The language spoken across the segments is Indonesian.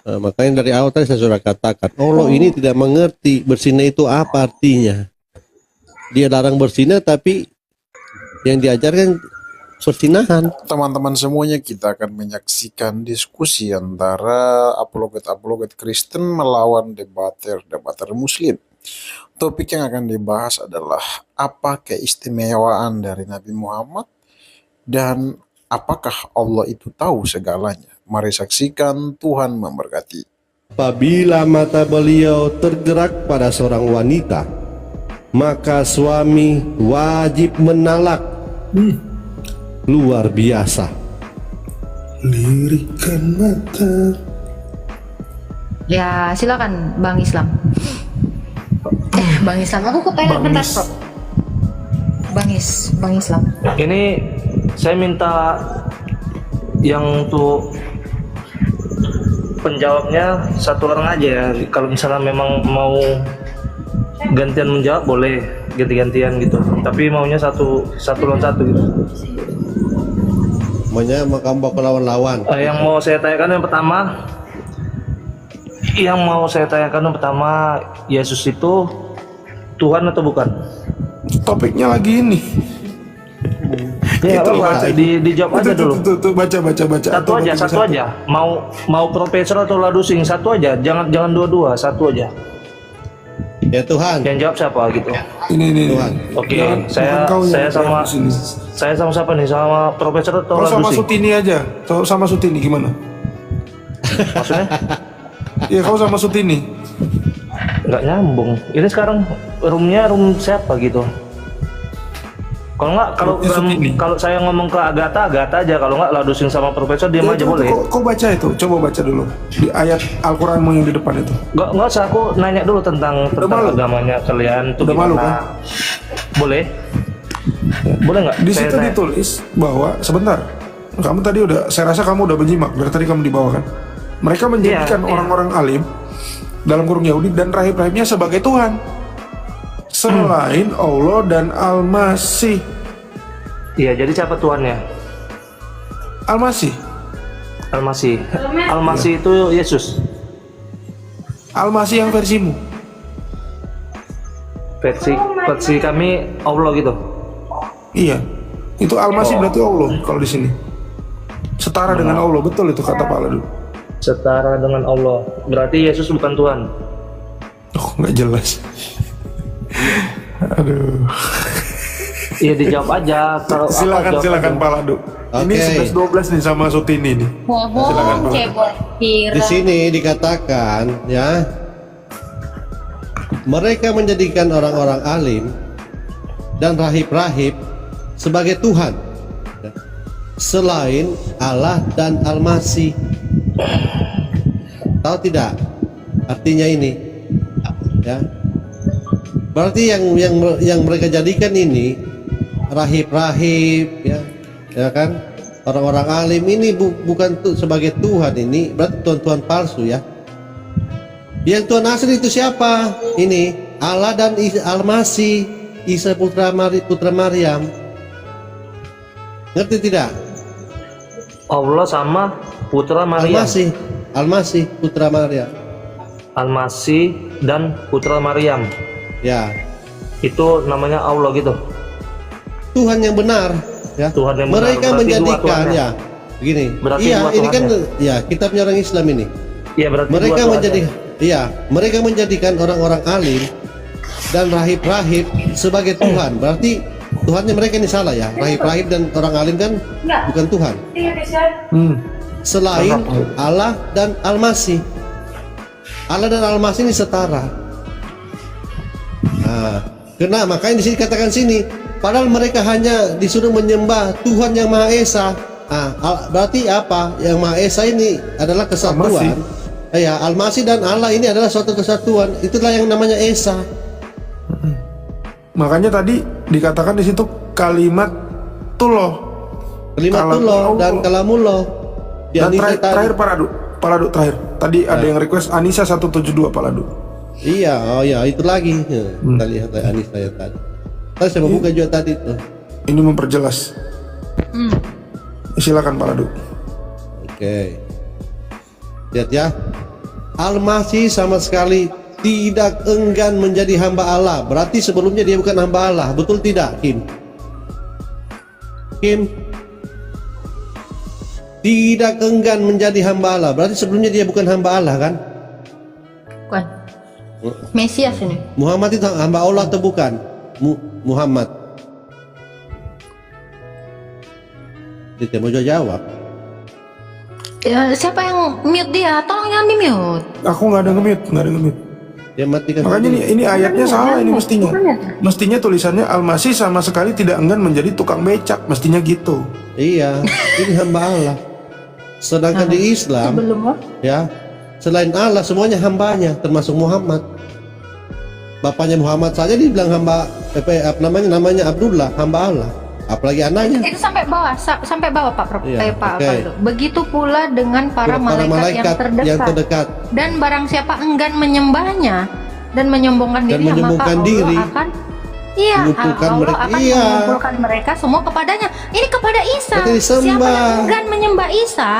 Makanya dari awal tadi saya sudah katakan, Allah ini tidak mengerti bersinah itu apa artinya. Dia larang bersinah, tapi yang diajarkan persinahan. Teman-teman semuanya, kita akan menyaksikan diskusi antara apologet-apologet Kristen melawan debater Muslim. Topik yang akan dibahas adalah apa keistimewaan dari Nabi Muhammad dan apakah Allah itu tahu segalanya. Mari saksikan, Tuhan memberkati. Apabila mata beliau tergerak pada seorang wanita, maka suami wajib menalak. Luar biasa. Lirikan mata. Ya silakan Bang Islam. Bang Islam, aku ke toilet bentar, Bro. Bang Islam. Ini saya minta yang untuk penjawabnya satu orang aja ya. Kalau misalnya memang mau gantian menjawab boleh ganti-gantian gitu. Tapi maunya satu lawan satu gitu. Maunya mau kamu bawa lawan-lawan. Yang mau saya tanyakan yang pertama, Yesus itu Tuhan atau bukan? Topiknya lagi ini. Ya, Gitu, apa, dijawab aja dulu. Baca. Satu aja. Mau profesor atau ladusing, satu aja. Jangan dua-dua, satu aja. Ya Tuhan. Yang jawab siapa gitu? Ini. Tuhan. Oke, saya sama siapa nih? Sama profesor atau Kalau sama ladusing? Sutini aja. Sama Sutini gimana? Maksudnya? Iya, kau sama Sutini. Nggak nyambung. Ini sekarang room siapa gitu? Kalau nggak, kalau saya ngomong ke Agatha aja. Kalau nggak ladusing sama profesor diam aja boleh. Kau baca itu, coba baca dulu di ayat Al-Quranmu yang di depan itu. Nggak usah, aku nanya dulu tentang agamanya kalian tuh Udah malu, gimana. kan? Boleh? Boleh nggak? Di Saya situ tanya. ditulis bahwa sebentar. Kamu tadi saya rasa kamu udah menyimak dari tadi kamu di bawah kan. Mereka menjadikan orang-orang alim dalam kurung Yahudi dan rahib-rahibnya sebagai Tuhan selain Allah dan Al-Masih. Iya, jadi siapa tuannya? Al-Masih. Al-Masih itu Yesus. Al-Masih yang versimu. Versi kami Allah gitu. Iya. Itu Al-Masih berarti Allah kalau di sini. Setara dengan Allah, betul itu kata Pak Ladu. Setara dengan Allah. Berarti Yesus bukan Tuhan. Oh, nggak jelas. Aduh. Iya, dijawab aja. Kalau Silakan Pak Ladu. Ini 11-12 nih sama Sutini nih. Bohong, cebol. Di sini dikatakan ya, mereka menjadikan orang-orang alim dan rahib-rahib sebagai Tuhan selain Allah dan Al-Masih. Tahu tidak artinya ini? Ya. Berarti yang mereka jadikan ini rahib-rahib ya kan, orang-orang alim ini bukan sebagai Tuhan, ini berarti Tuhan palsu ya. Yang Tuhan asli itu siapa? Ini Allah dan Al-Masih, Isa putra Maryam. Ngerti tidak? Allah sama putra Maryam. Al-Masih putra Maryam. Al-Masih dan putra Maryam. Ya. Itu namanya Allah gitu. Tuhan yang benar ya. Tuhan yang mereka benar. menjadikan ya begini. Berarti iya, ini kan Tuhannya. ya kitabnya orang Islam ini. Iya, berarti mereka menjadikan orang-orang alim dan rahib-rahib sebagai Tuhan. Berarti Tuhannya mereka ini salah ya. Rahib-rahib dan orang alim kan bukan Tuhan. Selain Allah dan Al-Masih. Allah dan Al-Masih ini setara. Nah, makanya di sini katakan sini, padahal mereka hanya disuruh menyembah Tuhan yang Maha Esa. Berarti apa? Yang Maha Esa ini adalah kesatuan. Ya, Al-Masih dan Allah ini adalah suatu kesatuan. Itulah yang namanya Esa. Makanya tadi dikatakan di situ kalimat tullah. Kalimatullah dan kalamullah. Dan terakhir Pak Ladu terakhir. Tadi ada yang request Anissa 172 Pak Ladu. Iya, itu lagi. Kita lihat Anissa ya tadi. Saya mau buka juga tadi tuh. Ini memperjelas. Silakan Pak Ladu. Oke. Lihat ya. Al-Masih sama sekali tidak enggan menjadi hamba Allah. Berarti sebelumnya dia bukan hamba Allah. Betul tidak, Kim? Kim? Tidak enggan menjadi hamba Allah. Berarti sebelumnya dia bukan hamba Allah, kan? Bukan. Mesias ini. Muhammad itu hamba Allah atau bukan? Muhammad. Dia tidak mau jawab. Ya, siapa yang mute dia? Tolong jangan di mute. Aku nggak ada nge-mute. Dia matikan. Makanya ini ayatnya salah ini mestinya. Mestinya tulisannya Al-Masih sama sekali tidak enggan menjadi tukang becak, mestinya gitu. Iya, ini hamba Allah. Sedangkan di Islam, ya, selain Allah semuanya hambanya, termasuk Muhammad. Bapaknya Muhammad saja dibilang hamba, namanya Abdullah, hamba Allah. Apalagi anaknya. Itu sampai bawah Pak Prof. Iya, Pak oke. Faldo. Begitu pula dengan para malaikat yang terdekat. Dan barang siapa enggan menyembahnya dan menyombongkan Dan diri, maka menyombongkan Allah diri. akan Mengumpulkan Allah mereka. akan Iya. mengumpulkan mereka semua kepadanya. Ini kepada Isa. Berarti Siapa disembah. yang enggan menyembah Isa?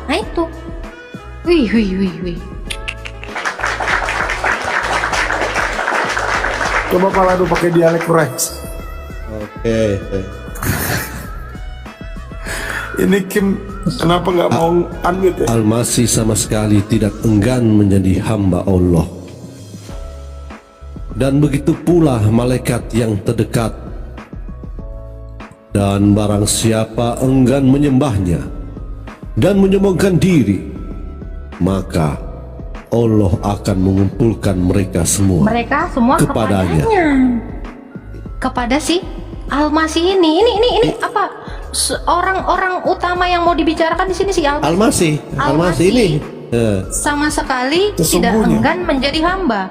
Nah itu. Wih. Coba Pak Lado pakai dialek French. Oke. Ini Kim kenapa nggak mau unmute ya? Al-Masih sama sekali tidak enggan menjadi hamba Allah. Dan begitu pula malaikat yang terdekat. Dan barang siapa enggan menyembahnya dan menyombongkan diri, maka Allah akan mengumpulkan mereka semua kepadanya. Kepada si Al-Masih ini apa? Orang-orang utama yang mau dibicarakan di sini si Al-Masih. Al-Masih ini. Sama sekali tidak Sesungguhnya. enggan menjadi hamba.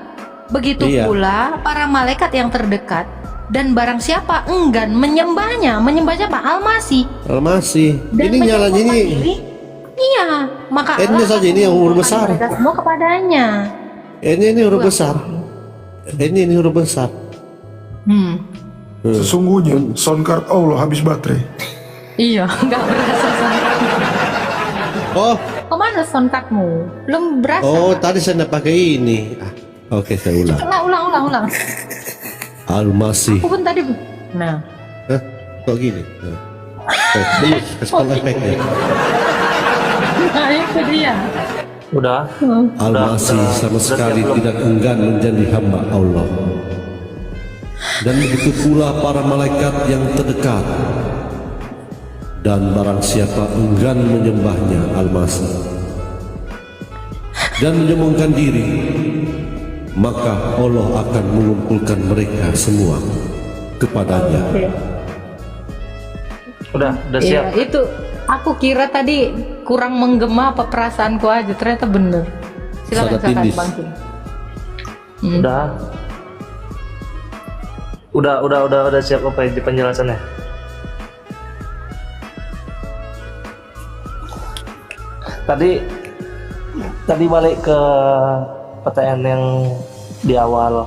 Begitu Iya. pula para malaikat yang terdekat. Dan barang siapa enggan menyembahnya Pak? Al-Masih. Al-Masih. Dan Ini nyala menyombongkan ini. diri, iya, maka Ini Allah saja akan ini yang huruf mengumpulkan besar. mereka semua kepadanya. Ini huruf besar. Ini huruf besar. Sesungguhnya sound card Allah habis baterai. Iya, nggak berasa soundcardmu. Oh, Kemana soundcardmu? Belum berasa. oh tadi saya nak pakai ini. Oke, saya ulang. Ulang. Al-Masih. Aku pun tadi. Nah, Hah? Kok gini? Serius, kesalahan efeknya. nah itu dia. Udah. Al-Masih sama sekali tidak enggan menjadi hamba Allah. Dan begitu pula para malaikat yang terdekat. Dan barang siapa enggan menyembahnya Al-Masih dan menyombongkan diri, maka Allah akan mengumpulkan mereka semua kepadanya. Udah Iya, siap. itu aku kira tadi kurang menggema apa perasaanku aja, ternyata bener. Sangat Silakan tindis. Bang Kim. Udah siap apa di penjelasannya? Tadi balik ke pertanyaan yang di awal.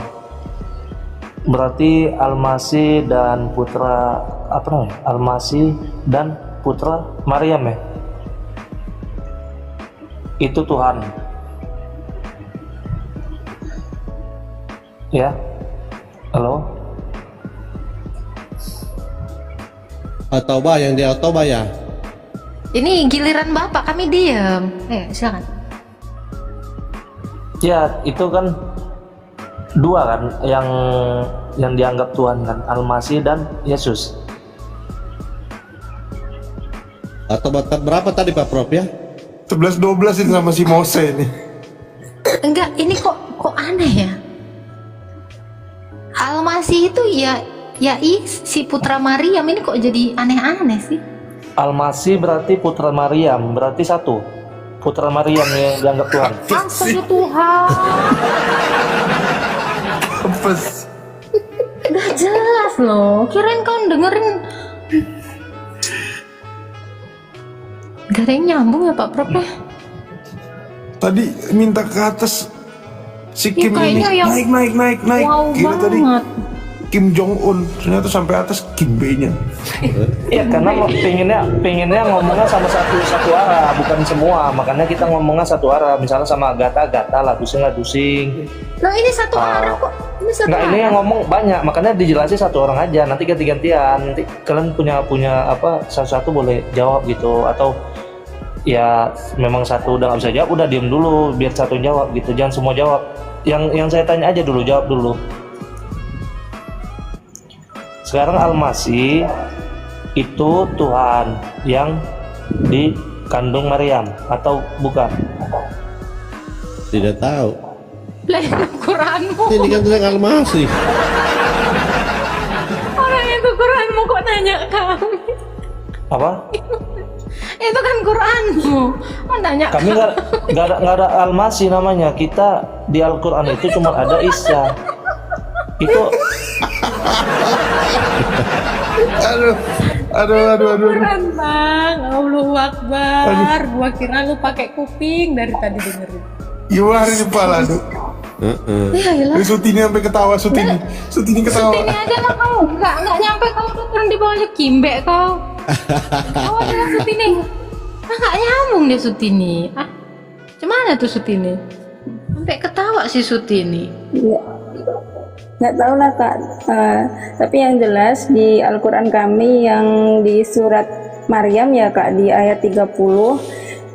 Berarti Al-Masih dan putra apa namanya? Al-Masih dan putra Maryam ya? Itu Tuhan. Ya? Halo? At-Taubah yang di At-Taubah ya. Ini giliran Bapak, kami diem. Silakan. Ya, itu kan dua kan yang dianggap Tuhan kan, Al-Masih dan Yesus. At-Taubah berapa tadi Pak Prof ya? 11-12 ini sama si Mose ini. Enggak, ini kok aneh ya. Al-Masih itu si putra Maryam, ini kok jadi aneh-aneh sih. Al-Masih berarti putra Maryam, berarti satu. Putra Maryam yang dianggap Tuhan. Astaga Tuhan. Kempes. Udah jelas loh. Kirain kau dengerin. Gak ada yang nyambung ya Pak Prof ya? Tadi minta ke atas si Ya, Kim ini kayaknya yang naik. Wow Kira tadi banget. Kim Jong Un, ternyata sampai atas Kim B-nya. Iya, karena pengennya ngomongnya sama satu arah, bukan semua. Makanya kita ngomongnya satu arah. Misalnya sama Agatha lah, ladusing. Loh ini satu arah kok. Ini satu Nggak, arah. ini yang ngomong banyak, makanya dijelasin satu orang aja. Nanti ganti-gantian. Nanti kalian punya apa? Satu-satu boleh jawab gitu, atau ya memang satu udah nggak bisa jawab, udah diem dulu, biar satu yang jawab gitu. Jangan semua jawab. Yang saya tanya aja dulu, jawab dulu. Sekarang Al-Masih itu Tuhan yang dikandung Maryam atau bukan? Tidak tahu. Lah itu Quranmu. Ini kan tulisan Al-Masih. Orang itu Quranmu kok nanya kami. Apa? Itu kan Quranmu. Kok nanya Kami nggak ada Al-Masih namanya. Kita di Al-Quran itu cuma ada Isa. Itu Aduh. Quran bang, Allahu Akbar. Gua kira lu pakai kuping dari tadi dengerin. Gimana ini pala tuh? Ya ilah. Ini Sutini sampai ketawa, Sutini ketawa. Sutini aja lah kau, nggak nyampe kau tuh turun di bawahnya Kimbe kau. Kau adalah Sutini. Nggak nyambung deh Sutini. Cuman tuh Sutini. Sampai ketawa si Sutini. Iya. Nggak tahu lah Kak. Tapi yang jelas di Al-Quran kami yang di surat Maryam ya Kak, di ayat 30,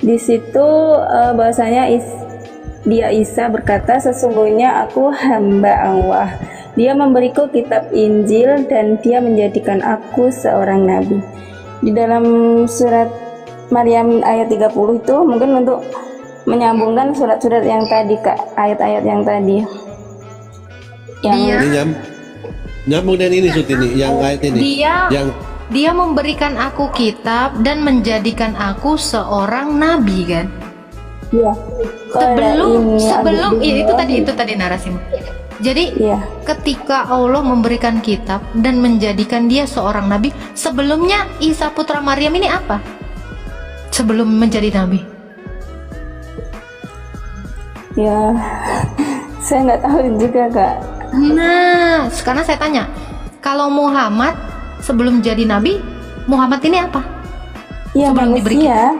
di situ bahasanya dia Isa berkata, sesungguhnya aku hamba Allah. Dia memberiku kitab Injil dan dia menjadikan aku seorang nabi. Di dalam surat Maryam ayat 30 itu mungkin untuk menyambungkan surat-surat yang tadi Kak, ayat-ayat yang tadi. Dia Ini nyambung dengan ini Sutini, yang ayat ini. Dia memberikan aku kitab dan menjadikan aku seorang nabi kan. Iya. Sebelum itu tadi narasimu. Jadi Iya. ketika Allah memberikan kitab dan menjadikan dia seorang nabi, sebelumnya Isa putra Maryam ini apa? Sebelum menjadi nabi. Ya, saya nggak tahu juga Kak. Nah, sekarang saya tanya, kalau Muhammad sebelum jadi nabi, Muhammad ini apa? Iya, Sebelum diberi manusia.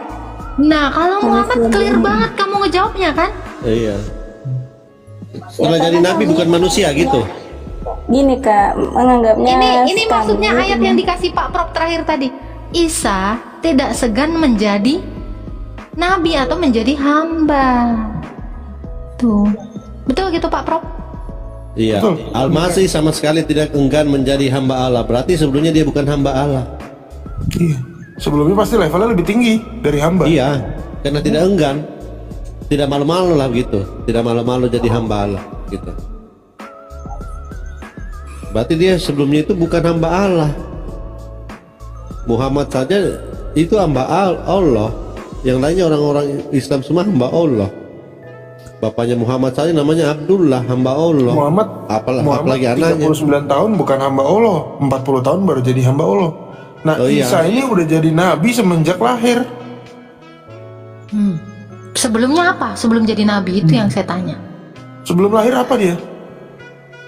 Nah, kalau Muhammad Manusia. clear banget kamu ngejawabnya kan? Iya. Setelah jadi nabi bukan manusia gitu. Gini Kak, menganggapnya Ini maksudnya ayat yang dikasih Pak Prof terakhir tadi. Isa tidak segan menjadi nabi atau menjadi hamba. Tuh. Betul gitu Pak Prof? Iya. Betul. Al-Masih sama sekali tidak enggan menjadi hamba Allah. Berarti sebelumnya dia bukan hamba Allah. Iya. Sebelumnya pasti levelnya lebih tinggi dari hamba. Iya, karena tidak enggan, tidak malu-malu lah gitu, tidak malu-malu jadi hamba Allah gitu. Berarti dia sebelumnya itu bukan hamba Allah. Muhammad saja itu hamba Allah, yang lainnya orang-orang Islam semua hamba Allah. Bapaknya Muhammad saja namanya Abdullah, hamba Allah. Muhammad apalagi anaknya. 39 tahun bukan hamba Allah, 40 tahun baru jadi hamba Allah. Nah, Oh, iya. Isa ini udah jadi nabi semenjak lahir. Sebelumnya apa? Sebelum jadi nabi itu yang saya tanya. Sebelum lahir apa dia?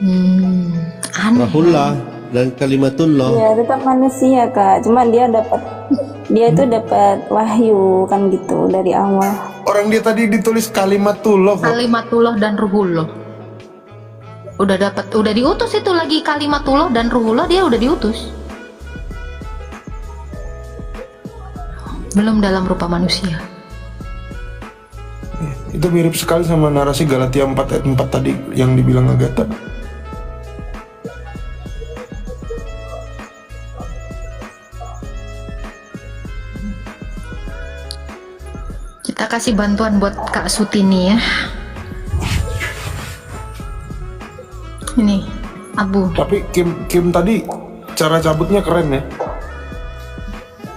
Aneh. Rahullah dan kalimatullah. Iya, tetap manusia Kak. Cuman dia itu dapat wahyu kan gitu dari Allah. Orang dia tadi ditulis kalimatullah kok. Kalimatullah dan Ruhullah. Udah diutus itu lagi Kalimatullah dan Ruhullah, dia udah diutus. Belum dalam rupa manusia. Itu mirip sekali sama narasi Galatia 4 ayat 4 tadi yang dibilang Agatha. Kita kasih bantuan buat Kak Sutini ya. Ini Abu. Tapi Kim tadi cara cabutnya keren ya.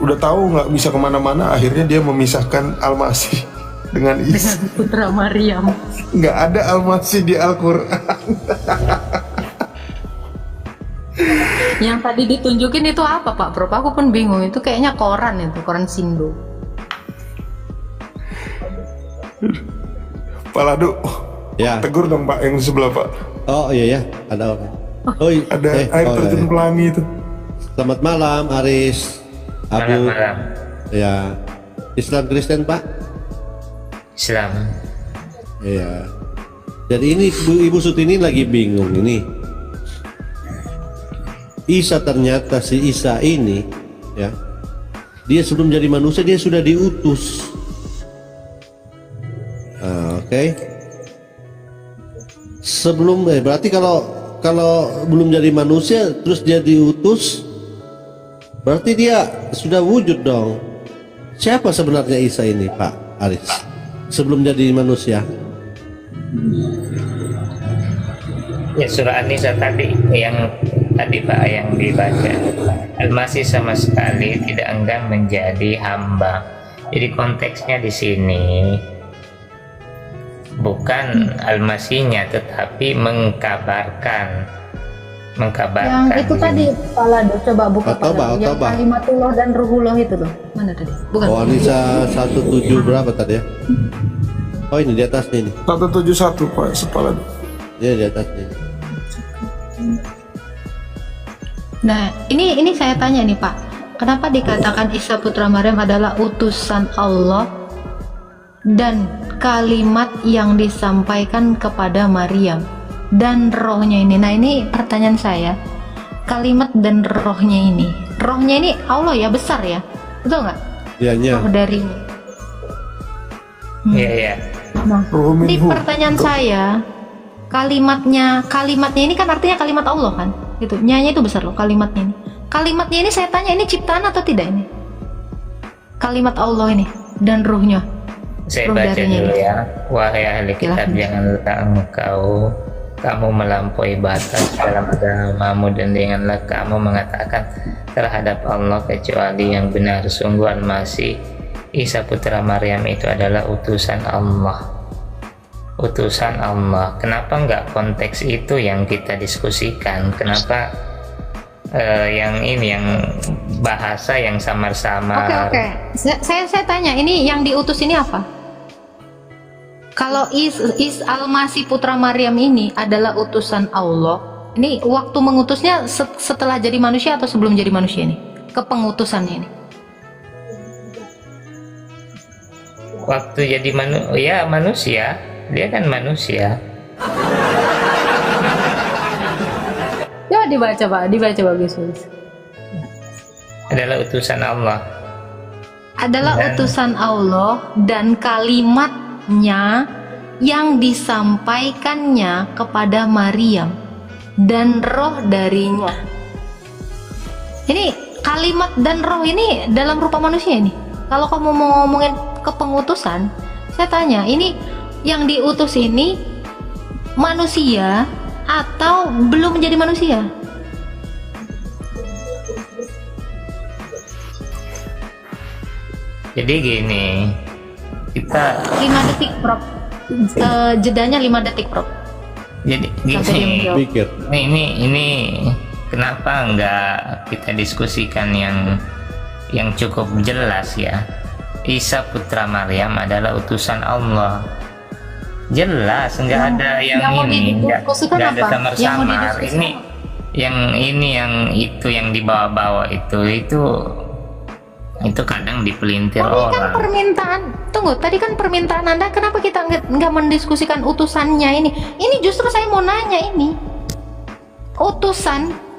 Udah tahu nggak bisa kemana-mana, akhirnya dia memisahkan Al-Masih dengan Isa. Putra Maryam. Nggak ada Al-Masih di Al-Quran. Yang tadi ditunjukin itu apa Pak Prof? Aku pun bingung. Itu kayaknya koran itu, koran Sindo. Pak Ladu, Ya. tegur dong Pak yang di sebelah Pak. Oh iya ya, ada orang. Ada air terjun Pelangi itu. Selamat malam Aris, Abu. Malam-malam. Ya, Islam Kristen Pak. Islam. Iya. Jadi ini Ibu Sutini lagi bingung ini. Isa ternyata si Isa ini, ya, dia sebelum jadi manusia dia sudah diutus. Oke. Sebelum berarti kalau belum jadi manusia terus dia diutus, berarti dia sudah wujud dong. Siapa sebenarnya Isa ini Pak Aris sebelum jadi manusia? Ya, surah An-Nisa tadi yang Pak yang dibaca, Al-Masih sama sekali tidak enggan menjadi hamba. Jadi konteksnya di sini bukan Al-Masihnya, tetapi mengkabarkan. Yang itu tadi Palado, coba buka Palado. Yang kalimatullah dan ruhullah itu loh. Mana tadi? Bukan. Oh, An-Nisa 17 berapa tadi ya? Oh, ini di atasnya ini. 171 Pak Sepala. Iya, di atasnya. Nah, ini saya tanya nih Pak, kenapa dikatakan Isa putra Maryam adalah utusan Allah dan kalimat yang disampaikan kepada Maryam dan rohnya ini? Nah, ini pertanyaan saya, kalimat dan rohnya ini Allah ya, besar ya, betul nggak? Iya. Roh dari Iya. Nah, ini pertanyaan saya, kalimatnya ini kan artinya kalimat Allah kan, gitu. Nyanya itu besar loh kalimatnya ini. Kalimatnya ini saya tanya, ini ciptaan atau tidak ini? Kalimat Allah ini dan ruhnya. Saya baca dulu ya. Wahai ahli kitab, janganlah kamu melampaui batas dalam agamamu, dan janganlah kamu mengatakan terhadap Allah kecuali yang benar. Sungguh Al-Masih Isa putra Maryam itu adalah utusan Allah. Utusan Allah. Kenapa enggak konteks itu yang kita diskusikan? Kenapa yang ini, yang bahasa yang samar-samar? Oke. Saya tanya, ini yang diutus ini apa? Kalau Al-Masih putra Maryam ini adalah utusan Allah, ini waktu mengutusnya setelah jadi manusia atau sebelum jadi manusia ini? Kepengutusannya ini? Waktu jadi manusia, dia kan manusia. Ya, dibaca bagus. Adalah utusan Allah. Utusan Allah dan kalimatnya yang disampaikannya kepada Maryam dan roh darinya. Ini kalimat dan roh ini dalam rupa manusia ini. Kalau kamu mau ngomongin kepengutusan, saya tanya, ini yang diutus ini manusia atau belum menjadi manusia? Jadi gini, kita 5 detik Prof. Jedanya 5 detik Prof. Jadi gini, Pikir. ini kenapa enggak kita diskusikan yang cukup jelas ya? Isa putra Maryam adalah utusan Allah. Jelas, enggak ada yang ini, enggak ada samar-samar. Yang dibawa-bawa itu kadang dipelintir Tadi kan orang. permintaan, tunggu, tadi kan permintaan Anda, kenapa kita nggak mendiskusikan utusannya ini? Ini justru saya mau nanya ini,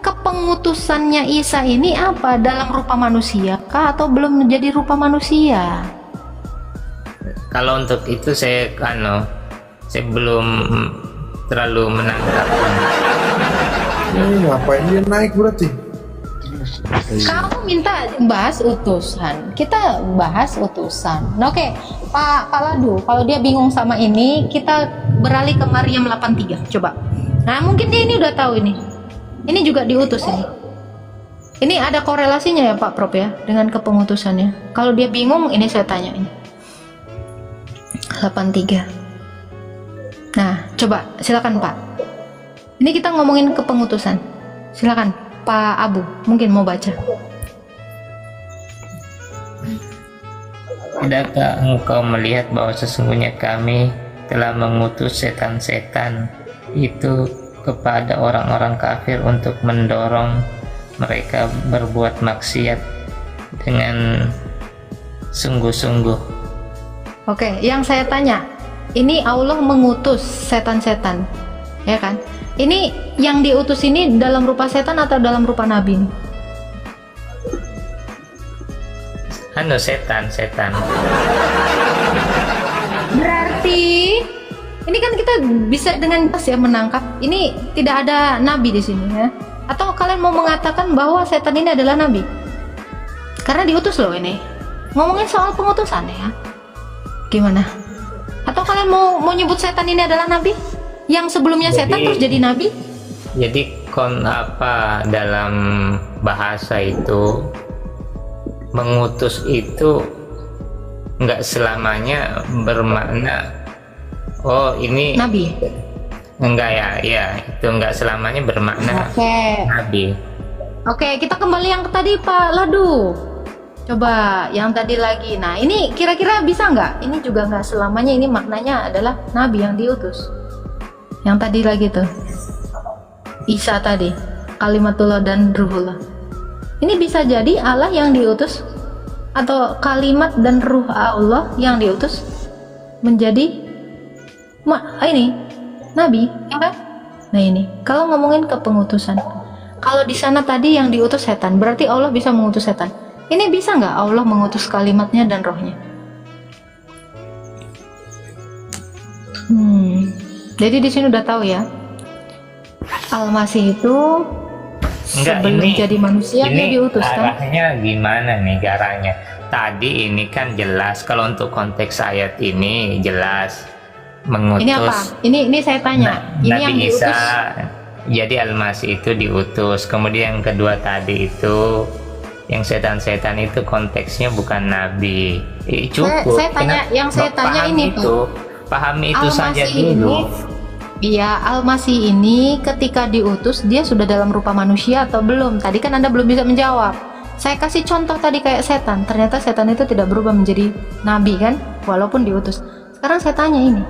kepengutusannya Isa ini apa? Dalam rupa manusia kah atau belum menjadi rupa manusia? Kalau untuk itu saya belum terlalu menangkap. Ngapain dia naik berarti? Kamu minta bahas utusan, kita bahas utusan. Nah, oke, Pak Ladu, kalau dia bingung sama ini, kita beralih ke Maryam 83, coba. Nah, mungkin dia ini udah tahu ini. Ini juga diutus ini. Ini ada korelasinya ya Pak Prop ya dengan kepengutusannya. Kalau dia bingung, ini saya tanya ini. 83. Nah, coba silakan Pak. Ini kita ngomongin kepengutusan. Silakan Pak Abu, mungkin mau baca. Tidakkah engkau melihat bahwa sesungguhnya kami telah mengutus setan-setan itu kepada orang-orang kafir untuk mendorong mereka berbuat maksiat dengan sungguh-sungguh. Oke, yang saya tanya, ini Allah mengutus setan-setan, ya kan? Ini yang diutus ini dalam rupa setan atau dalam rupa nabi? Setan. Berarti ini kan kita bisa dengan jelas ya menangkap ini tidak ada nabi di sini ya. Atau kalian mau mengatakan bahwa setan ini adalah nabi? Karena diutus loh ini. Ngomongin soal pengutusan ya. Gimana? Atau kalian mau nyebut setan ini adalah nabi? Yang sebelumnya setan terus jadi nabi? Jadi dalam bahasa itu mengutus itu nggak selamanya bermakna ini Nabi. Enggak ya itu enggak selamanya bermakna nabi. Oke, kita kembali yang tadi Pak Ladu. Coba yang tadi lagi. Nah, ini kira-kira bisa nggak? Ini juga nggak selamanya ini maknanya adalah nabi yang diutus. Yang tadi lagi tuh. Isa tadi, kalimatullah dan ruhullah. Ini bisa jadi Allah yang diutus atau kalimat dan ruh Allah yang diutus menjadi ini nabi, ya kan? Nah ini, kalau ngomongin kepengutusan, kalau di sana tadi yang diutus setan, berarti Allah bisa mengutus setan. Ini bisa nggak Allah mengutus kalimatnya dan rohnya? Jadi di sini udah tahu ya, Al-Masih itu sebelum jadi manusia dia diutus kan? Arahnya gimana nih garanya? Tadi ini kan jelas kalau untuk konteks ayat ini jelas mengutus. Ini apa? Ini saya tanya. Ini Nabi yang Isa, diutus. jadi Al-Masih itu diutus. Kemudian yang kedua tadi itu yang setan-setan itu konteksnya bukan nabi. Cukup. Saya tanya, yang saya tanya ini pahami itu saja dulu. Iya, Al-Masih ini ketika diutus dia sudah dalam rupa manusia atau belum? Tadi kan Anda belum bisa menjawab. Saya kasih contoh tadi kayak setan. Ternyata setan itu tidak berubah menjadi nabi kan? Walaupun diutus. Sekarang saya tanya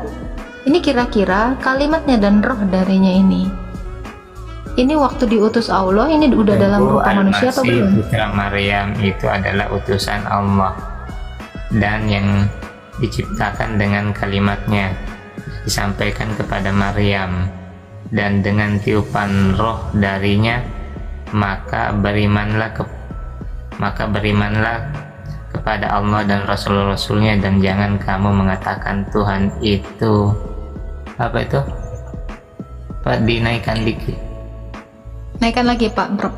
ini kira-kira kalimatnya dan roh darinya ini waktu diutus Allah ini udah dalam rupa manusia atau belum? Putra Maryam itu adalah utusan Allah dan yang diciptakan dengan kalimatnya disampaikan kepada Maryam dan dengan tiupan roh darinya maka berimanlah kepada Allah dan Rasul-Rasulnya dan jangan kamu mengatakan Tuhan itu apa itu Pak, dinaikkan dikit, naikkan lagi Pak Bro.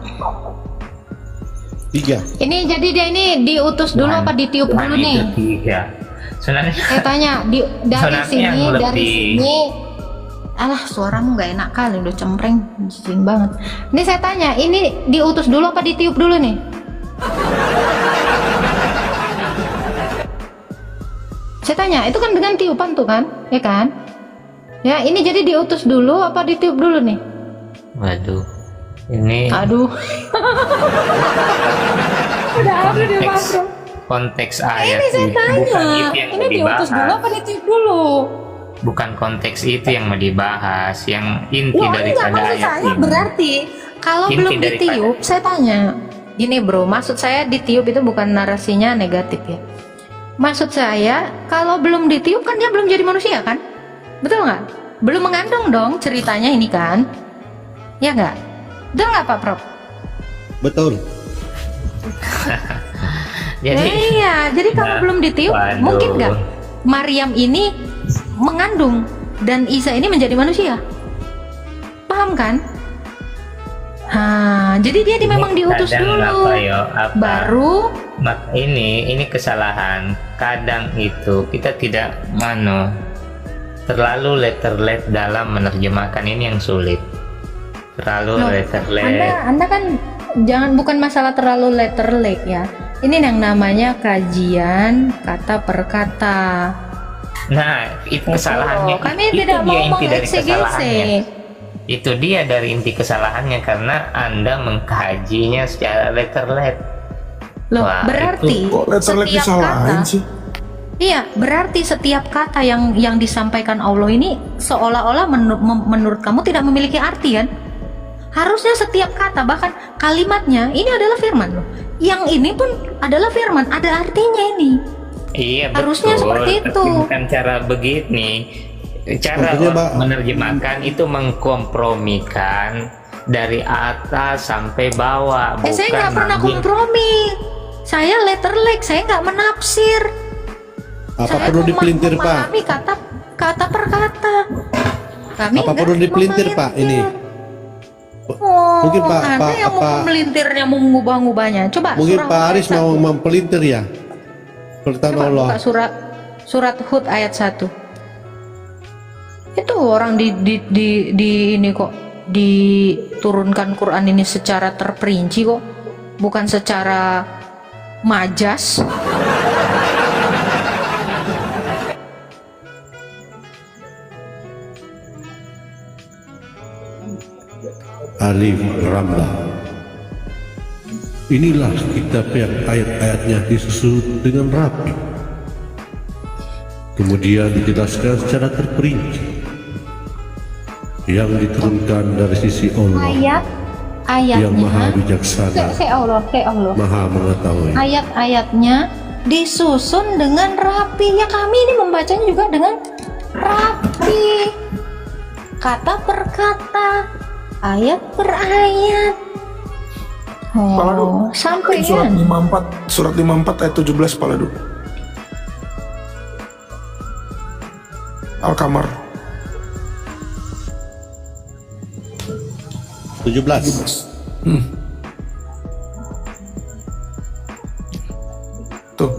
3. Ini jadi dia ini diutus dulu apa ditiup Tuhan dulu nih? 3. Sebenarnya Saya tanya dari sini alah suaramu nggak enak kali udah cempreng jijik banget. Ini saya tanya ini diutus dulu apa ditiup dulu nih? Saya tanya itu kan dengan tiupan tuh kan, ya kan? Ya ini jadi diutus dulu apa ditiup dulu nih? Waduh, ini aduh. Udah aduh di makro. Konteks ayat Ini saya tanya, ini diutus dulu apa ditiup dulu? Bukan konteks itu yang mau dibahas, yang inti daripada maksud ayat saya ini. berarti kalau Inti belum daripada- ditiup, saya tanya. Gini bro, maksud saya ditiup itu bukan narasinya negatif ya. Maksud saya kalau belum ditiup kan dia belum jadi manusia kan? Betul nggak? Belum mengandung dong ceritanya ini kan? Ya nggak? Betul nggak Pak Prof? Betul. Jadi Iya, jadi kalau belum ditiup, waduh. mungkin nggak Maryam ini mengandung dan Isa ini menjadi manusia? Paham kan? Jadi dia memang diutus kadang dulu, baru ini kesalahan. Kadang itu kita tidak terlalu letterlet dalam menerjemahkan, ini yang sulit. Terlalu letterlet. Anda kan bukan masalah terlalu letterlet ya. Ini yang namanya kajian kata per kata. Nah, itu kesalahannya. Kami itu tidak dia mau inti dari kesalahannya. mengeksegese. Itu dia dari inti kesalahannya karena Anda mengkajinya secara letterlet. Loh, Wah, berarti Kok letterlet setiap disalahin kata sih? Iya, berarti setiap kata yang disampaikan Allah ini seolah-olah menurut kamu tidak memiliki arti kan? Harusnya setiap kata, bahkan kalimatnya ini adalah firman loh. Yang ini pun adalah firman, ada artinya ini. Iya, Harusnya betul. seperti itu. Tapi bukan cara begini. Cara Maksudnya, orang Pak, menerjemahkan itu mengkompromikan dari atas sampai bawah. Saya bukan nggak pernah ngambil- kompromi. Saya letterlek, saya nggak menafsir. Apa Saya perlu dipelintir, Pak? memahami kata per kata. Kami Apa nggak perlu dipelintir, Pak, ini? Oh, Mungkin, Pak, Anda Pak, yang mau Pak- memelintirnya, mau mengubah-ngubahnya. Coba Mungkin surah Pak Hud Aris ayat mau 1. mempelintir ya perkataan Coba Allah. buka surat Hud ayat 1. Itu orang di ini kok diturunkan Quran ini secara terperinci kok, bukan secara majas. Alif Ramlah. Inilah kitab yang ayat-ayatnya disusun dengan rapi, kemudian dijelaskan secara terperinci, yang diturunkan dari sisi Allah yang maha Ayatnya bijaksana, Allah. maha mengetahui. Ayat-ayatnya disusun dengan rapi. Ya, kami ini membacanya juga dengan rapi, kata per kata, ayat per ayat. Paladu, Sampai surat kan? 54 ayat 17 Paladu. Al-Kamar 17. tuh.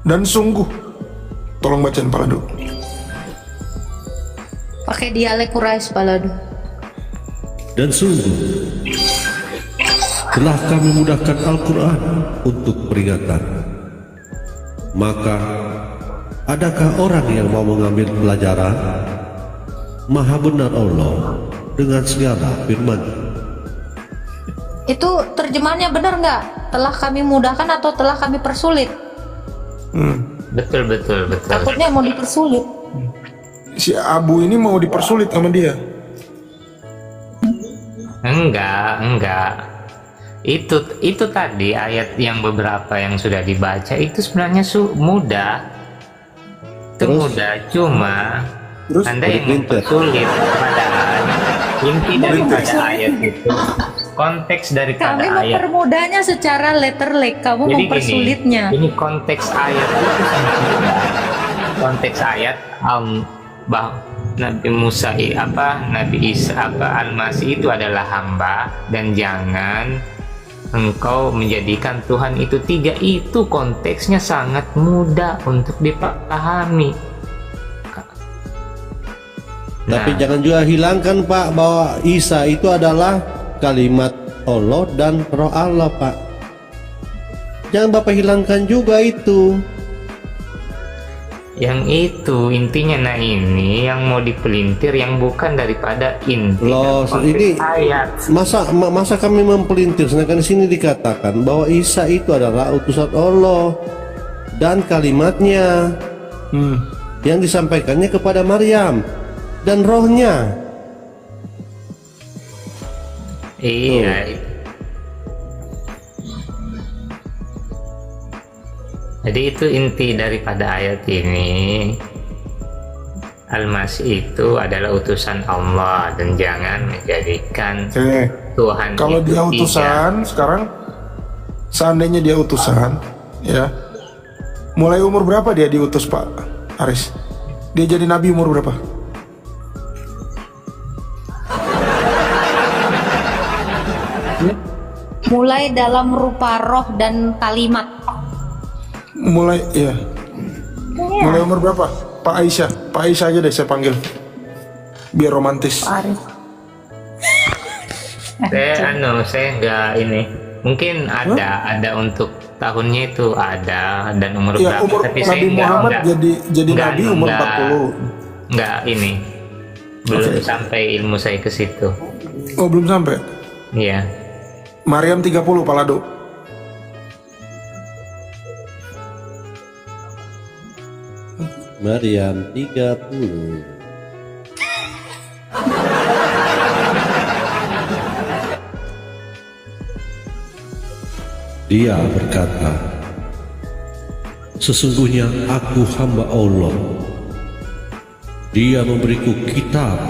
Dan sungguh, tolong bacain Paladu. Pakai dialek Quraisy, Paladu. Dan sungguh telah kami mudahkan Al-Quran untuk peringatan. Maka adakah orang yang mau mengambil pelajaran? Maha benar Allah dengan segala firman. Itu terjemahannya benar nggak? Telah kami mudahkan atau telah kami persulit? Betul. Takutnya mau dipersulit. Si Abu ini mau dipersulit sama dia. Enggak. Itu tadi ayat yang beberapa yang sudah dibaca itu sebenarnya mudah. Itu Terus? mudah, cuma Terus? Anda yang Dipelintir. mempersulit. Padahal inti daripada ayat itu, konteks daripada Kami ayat. mempermudahnya secara letterlek, kamu Jadi mempersulitnya. ini konteks ayat itu sangat mudah. Konteks ayat Nabi Musa Nabi Isa Al-Masih itu adalah hamba, dan jangan engkau menjadikan Tuhan itu tiga. Itu konteksnya sangat mudah untuk dipahami. Tapi jangan juga hilangkan, Pak, bahwa Isa itu adalah kalimat Allah dan roh Allah, Pak. Jangan Bapak hilangkan juga itu. Yang itu intinya, ini yang mau dipelintir yang bukan daripada inti Loh, dan konteks ini ayat. masa kami mempelintir, sedangkan di sini dikatakan bahwa Isa itu adalah utusan Allah dan kalimatnya yang disampaikannya kepada Maryam dan rohnya. Iya. Jadi itu inti daripada ayat ini. Al-Masih itu adalah utusan Allah, dan jangan menjadikan Oke. Tuhan Kalau itu dia tiga. utusan, sekarang seandainya dia utusan, ya. Mulai umur berapa dia diutus, Pak Aris? Dia jadi nabi umur berapa? Mulai dalam rupa roh dan kalimat. Mulai, ya. Mulai umur berapa? Pak Aisyah. Pak Aisyah aja deh saya panggil. Biar romantis. Aris. Saya nggak ini. Mungkin ada untuk tahunnya itu ada, dan umur Ya, berapa. umur Tapi saya Nabi Muhammad jadi nggak nabi umur nggak- 40. Nggak ini. Belum Oke. sampai ilmu saya ke situ. Oh, belum sampai. Iya. Maryam 30 Palado. Maryam 30. Dia berkata, sesungguhnya aku hamba Allah. Dia memberiku kitab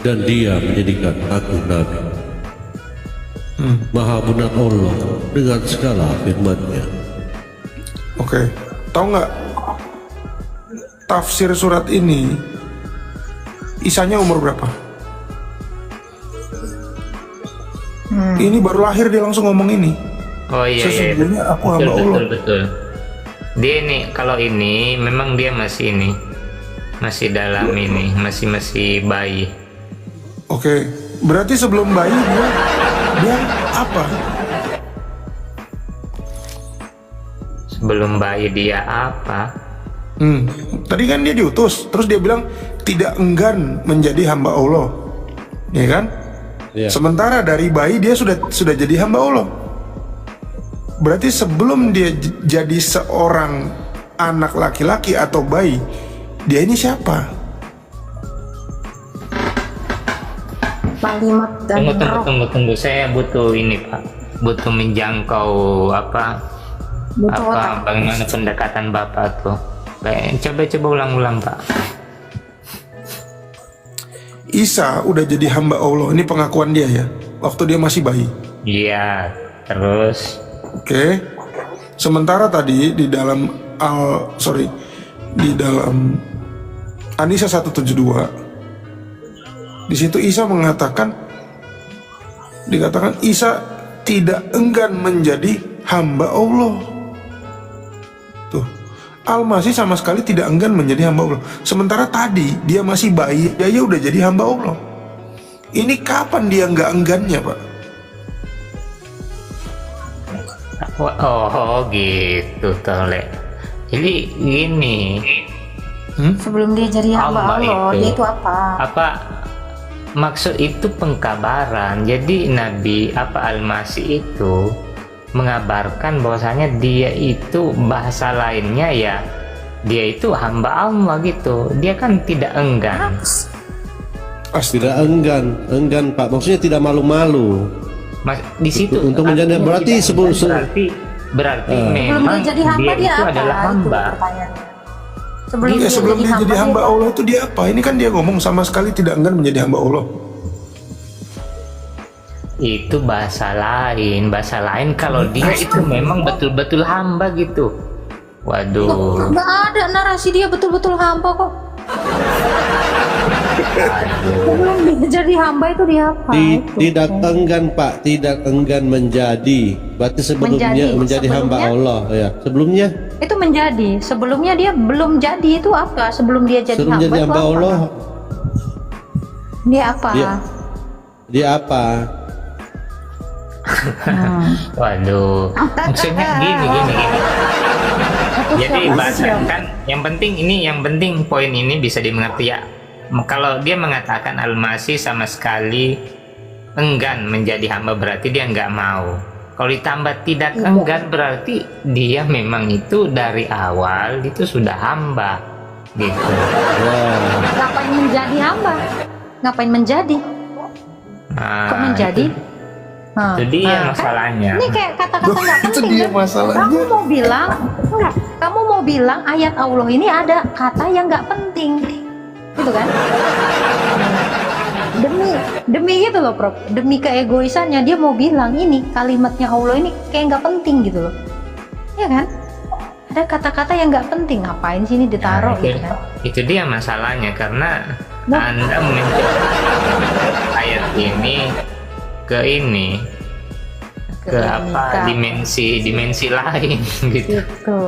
dan dia menjadikan aku nabi. Maha benar Allah dengan segala firman-Nya. Oke, tahu nggak tafsir surat ini Isanya umur berapa? Ini baru lahir dia langsung ngomong ini. Oh iya, Sesungguhnya aku hamba betul, Allah. betul. Dia ini, kalau ini memang dia masih ini, masih dalam ini, masih bayi. Oke, berarti sebelum bayi dia apa? Sebelum bayi dia apa? Tadi kan dia diutus, terus dia bilang tidak enggan menjadi hamba Allah, ya kan? Iya. Sementara dari bayi dia sudah jadi hamba Allah. Berarti sebelum dia jadi seorang anak laki-laki atau bayi, dia ini siapa? Kalimat dan roh. Tunggu. Saya butuh ini Pak, butuh menjangkau apa? Butuh otak. Bagaimana pendekatan Bapak tuh? Coba ulang Pak. Isa udah jadi hamba Allah. Ini pengakuan dia ya, waktu dia masih bayi. Iya, terus. Oke. Sementara tadi di dalam di dalam An-Nisa 172, di situ Isa dikatakan Isa tidak enggan menjadi hamba Allah. Tuh, Al-Masih sama sekali tidak enggan menjadi hamba Allah. Sementara tadi dia masih bayi, dia udah jadi hamba Allah. Ini kapan dia nggak enggannya, Pak? Oh gitu Tole. Jadi gini. Sebelum dia jadi hamba Allah, dia itu apa? Apa maksud itu pengkabaran. Jadi Nabi Al-Masih itu mengabarkan bahwasanya dia itu bahasa lainnya ya, dia itu hamba Allah gitu. Dia kan tidak enggan. Tidak enggan Pak. Maksudnya tidak malu-malu. Di situ untuk menjadi berarti berarti memang dia jadi hamba, dia itu apa? adalah hamba. Sebelum Iya, sebelum dia jadi hamba dia Allah itu dia apa? Ini kan dia ngomong sama sekali tidak enggan menjadi hamba Allah. Itu bahasa lain kalau dia itu memang betul-betul hamba gitu. Waduh. Nggak ada narasi dia betul-betul hamba kok. Sebelum dia jadi hamba itu dia apa? Tidak enggan Pak, tidak enggan menjadi. Berarti sebelumnya menjadi hamba Allah ya. Sebelumnya Itu menjadi. Sebelumnya dia belum jadi itu apa? Sebelum dia jadi sebelum hamba, jadi itu hamba apa? Allah Dia apa? dia apa? Waduh. Maksudnya gini. Jadi bahkan yang penting poin ini bisa dimengerti ya. Kalau dia mengatakan Al-Masih sama sekali enggan menjadi hamba, berarti dia nggak mau. Kalau ditambah tidak enggan, berarti dia memang itu dari awal itu sudah hamba gitu. Ngapain menjadi hamba? Ngapain menjadi? Kok menjadi? Itu dia masalahnya. Ini kayak kata-kata nggak Itu penting dia kan? masalahnya. Kamu mau bilang ayat Allah ini ada kata yang nggak penting, gitu kan? Demi gitu loh, Prof. Demi keegoisannya dia mau bilang ini kalimatnya Allah ini kayak nggak penting gitu loh, ya kan? Ada kata-kata yang nggak penting, ngapain sih ini ditaruh gitu kan? Itu dia masalahnya karena Anda mencoba ayat ini ke apa dimensi lain gitu. Gitu.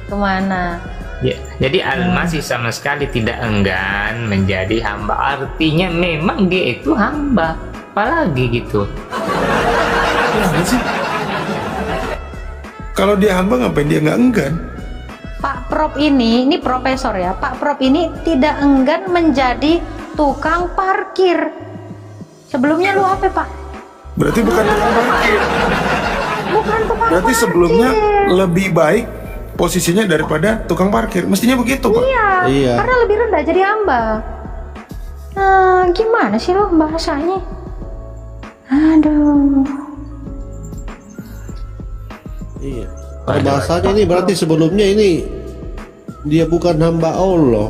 Kemana? Ya, jadi Al-Masih sama sekali tidak enggan menjadi hamba. Artinya memang dia itu hamba. Apalagi gitu. Kalau dia hamba ngapain dia nggak enggan? Pak Prof ini profesor ya. Pak Prof ini tidak enggan menjadi tukang parkir. Sebelumnya lu apa, Pak? Berarti bukan tukang parkir. Bukan tukang Berarti parkir. sebelumnya lebih baik posisinya daripada tukang parkir. Mestinya begitu, Pak. Iya. Karena lebih rendah jadi hamba. Nah, gimana sih lo bahasanya? Aduh. Iya. Kalau bahasanya ini berarti sebelumnya ini dia bukan hamba Allah.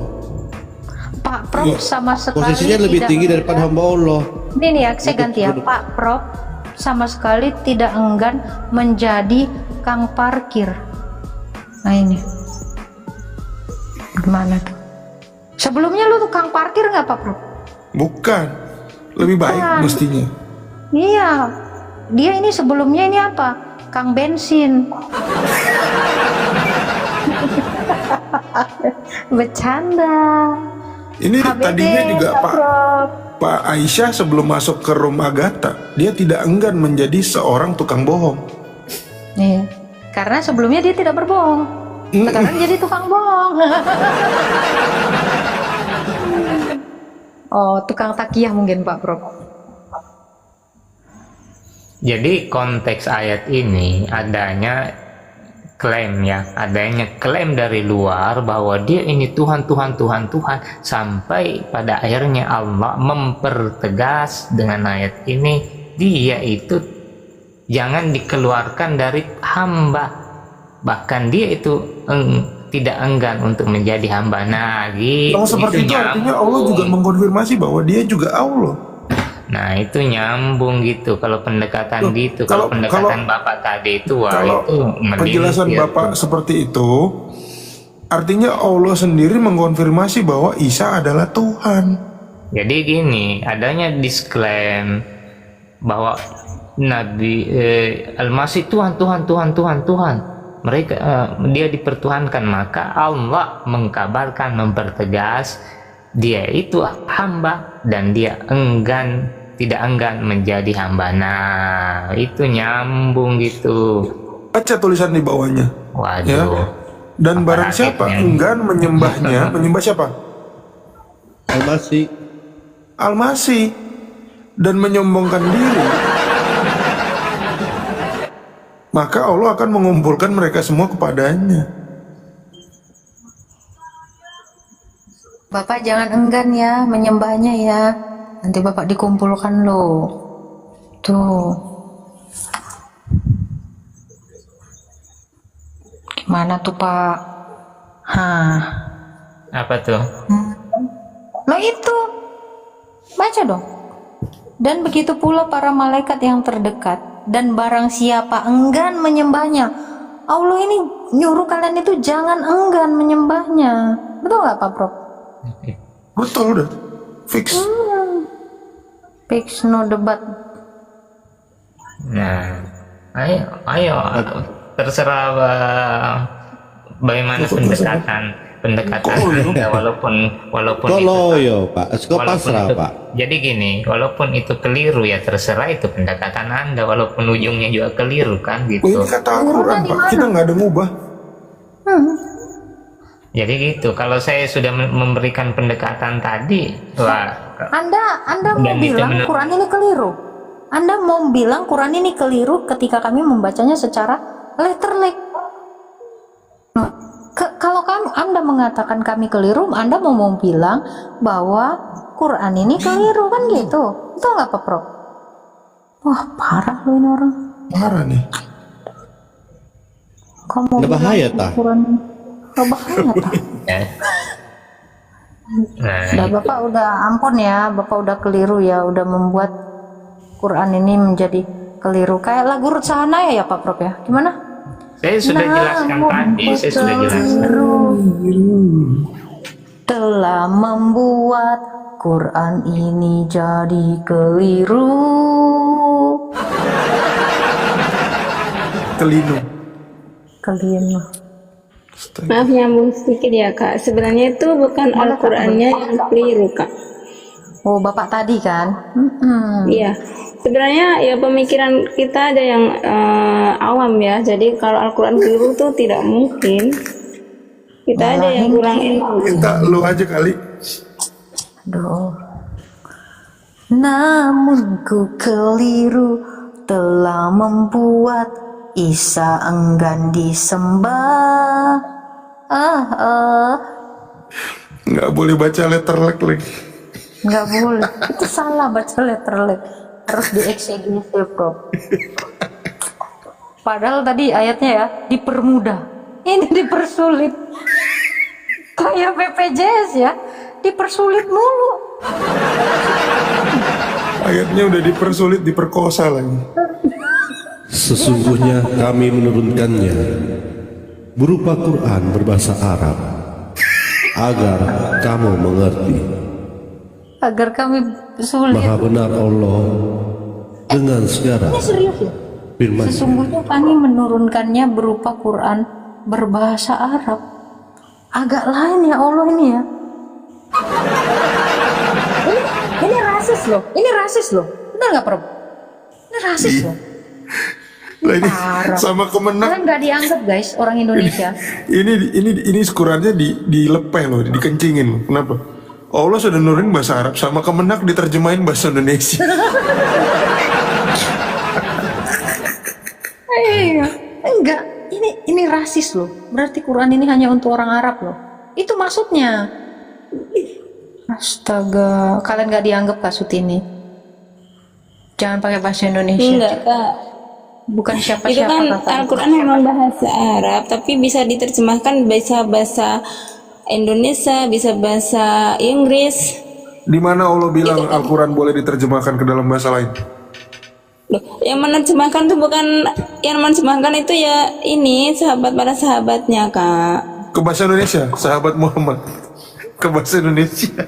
Pak Prof sama sekali Posisinya lebih tidak tinggi daripada hamba Allah. Ini nih ya, saya ganti ya. Pak Prof sama sekali tidak enggan menjadi kang parkir. Nah ini gimana tuh? Sebelumnya lu tukang parkir nggak Pak Prof? Bukan. Lebih baik Bukan. mestinya. Iya, dia ini sebelumnya ini apa? Kang bensin. Bercanda. Ini HBD, tadinya juga Pak Prof. Pak Aisyah sebelum masuk ke room Agatha, dia tidak enggan menjadi seorang tukang bohong. Iya. Karena sebelumnya dia tidak berbohong. Sekarang jadi tukang bohong. Oh, tukang takiyah mungkin Pak Prof. Jadi konteks ayat ini adanya klaim dari luar bahwa dia ini Tuhan sampai pada akhirnya Allah mempertegas dengan ayat ini dia itu jangan dikeluarkan dari hamba, bahkan dia itu tidak enggan untuk menjadi hamba. Nah, gitu. Kalau seperti itu artinya Allah juga mengkonfirmasi bahwa dia juga Allah. Nah, itu nyambung gitu. Kalau pendekatan gitu, kalau pendekatan Bapak tadi itu, wah Kalau itu penjelasan melilit, Bapak seperti itu, artinya Allah sendiri mengkonfirmasi bahwa Isa adalah Tuhan. Jadi gini, adanya disklaim bahwa Nabi Al-Masih Tuhan. Mereka dia dipertuhankan, maka Allah mengkabarkan, mempertegas dia itu hamba dan dia tidak enggan menjadi hamba. Nah, itu nyambung gitu. Baca tulisan di bawahnya. Waduh. Ya. Dan barang siapa enggan menyembahnya, menyembah siapa? Al-Masih dan menyombongkan diri, maka Allah akan mengumpulkan mereka semua kepadanya. Bapak jangan enggan ya menyembahnya ya. Nanti Bapak dikumpulkan loh. Tuh. Gimana tuh Pak? Apa tuh? Loh itu. Baca dong. Dan begitu pula para malaikat yang terdekat, dan barang siapa enggan menyembahnya. Allah ini nyuruh kalian itu jangan enggan menyembahnya. Betul nggak Pak Prof? Betul udah. Fix. Fix, no debat. Nah, ayo terserah bagaimana pendekatan Anda, walaupun Koloyo Pak, pasrah Pak. Jadi gini, walaupun itu keliru ya terserah, itu pendekatan Anda, walaupun ujungnya juga keliru kan gitu. Ini kata Al-Quran Pak, kita nggak ada ngubah. Jadi gitu, kalau saya sudah memberikan pendekatan tadi, wah. Anda mau bilang Quran ini keliru? Anda mau bilang Quran ini keliru ketika kami membacanya secara letterlek? Kalau Anda mengatakan kami keliru, Anda mau bilang bahwa Quran ini keliru kan gitu? Itu nggak Pak Prof? Wah parah loh ini orang. Parah nih. Kamu Udah bahaya tah. Quran bahaya tah. Udah Bapak udah ampun ya, Bapak udah keliru ya, udah membuat Quran ini menjadi keliru. Kayak lagu Ruth Sahanaya ya Pak Prof ya? Gimana? Saya sudah jelaskan tadi, saya sudah jelaskan. Telah membuat Quran ini jadi keliru. Kelinu. Maaf nyambung sedikit ya Kak. Sebenarnya itu bukan Al-Qur'annya yang keliru Kak. Oh Bapak tadi kan? Iya. Sebenarnya ya pemikiran kita ada yang awam ya. Jadi kalau Al-Quran keliru tuh tidak mungkin. Kita ada yang kurang ilmu. Minta lu aja kali. Aduh. Namun ku keliru telah membuat Isa enggan disembah. Nggak boleh baca letterlek lagi. Nggak boleh. Itu salah baca letterlek. Harus dieksegese, Prof. Padahal tadi ayatnya ya dipermudah. Ini dipersulit. Kayak BPJS ya, dipersulit mulu. Ayatnya udah dipersulit, diperkosa lagi. Sesungguhnya kami menurunkannya berupa Quran berbahasa Arab agar kamu mengerti. Agar kami sulit. Maha benar Allah dengan segala Ini serius ya? firman. Sesungguhnya kami menurunkannya berupa Quran berbahasa Arab. Agak lain ya Allah ini ya. Ini rasis loh. Ini rasis loh. Benar nggak, Prof? Ini rasis loh. Lah ini Parah. sama Kemenak. Kalian nggak dianggap guys orang Indonesia. Ini Qurannya dilepeh loh, dikencingin. Kenapa? Allah sudah nurunin bahasa Arab, sama Kemenak diterjemahin bahasa Indonesia. Iya, enggak. Ini rasis loh. Berarti Quran ini hanya untuk orang Arab loh. Itu maksudnya. Astaga, kalian nggak dianggap Kak Sutini. Jangan pakai bahasa Indonesia. Enggak, Kak. Bukan Itu siapa-siapa kan kakak. Al-Quran memang bahasa Arab, tapi bisa diterjemahkan bisa bahasa Indonesia, bisa bahasa Inggris. Di mana Allah bilang Al-Quran boleh diterjemahkan ke dalam bahasa lain? Loh, yang menerjemahkan tuh bukan, yang menerjemahkan itu ya ini sahabat para sahabatnya, Kak. Ke bahasa Indonesia, sahabat Muhammad. Ke bahasa Indonesia.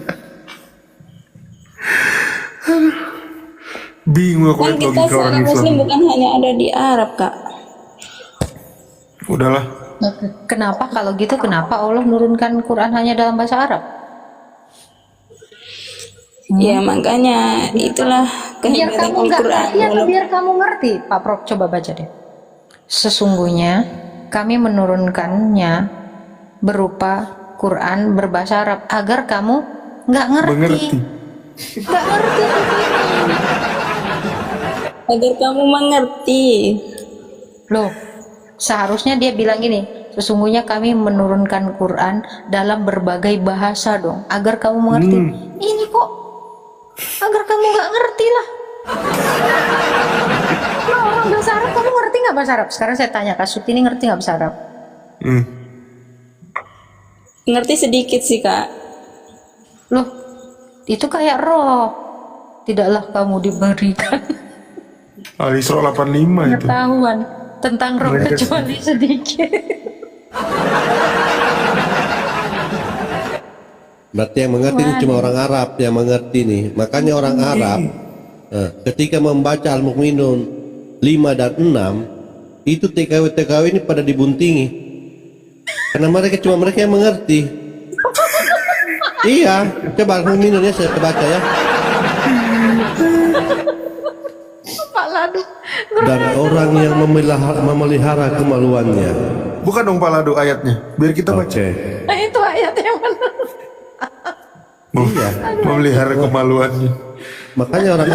Bingung aku Kan lihat kita logika orang seorang Muslim Islam. bukan hanya ada di Arab, Kak. Udahlah. Kenapa kalau gitu? Kenapa Allah menurunkan Quran hanya dalam bahasa Arab? Ya makanya itulah Biar kehebatan kamu nggak Al-Quran. ngerti atau biar kamu ngerti, Pak Prof, coba baca deh. Sesungguhnya kami menurunkannya berupa Quran berbahasa Arab agar kamu nggak ngerti. Mengerti. Nggak ngerti. Agar kamu mengerti. Loh, seharusnya dia bilang gini, sesungguhnya kami menurunkan Quran dalam berbagai bahasa dong, agar kamu mengerti. Ini kok agar kamu nggak ngerti lah. Nah, orang bahasa Arab kamu ngerti nggak bahasa Arab? Sekarang saya tanya, Kak Sutini ngerti nggak bahasa Arab? Ngerti sedikit sih, Kak. Loh, itu kayak roh. Tidaklah kamu diberikan Al-Isra 85 itu. pengetahuan tentang roh kecuali sedikit. Berarti yang mengerti ini cuma orang Arab yang mengerti nih. Makanya orang Arab ketika membaca Al-Mu'minun 5 dan 6 itu TKW ini pada dibuntingi. Karena mereka yang mengerti. Iya, coba Al-Mu'minun ya saya baca ya. Dan orang yang memelihara kemaluannya. Bukan dong Pak Lado ayatnya, biar kita baca. Oke. Nah, itu ayat yang mana? Iya. Memelihara kemaluannya. Makanya orang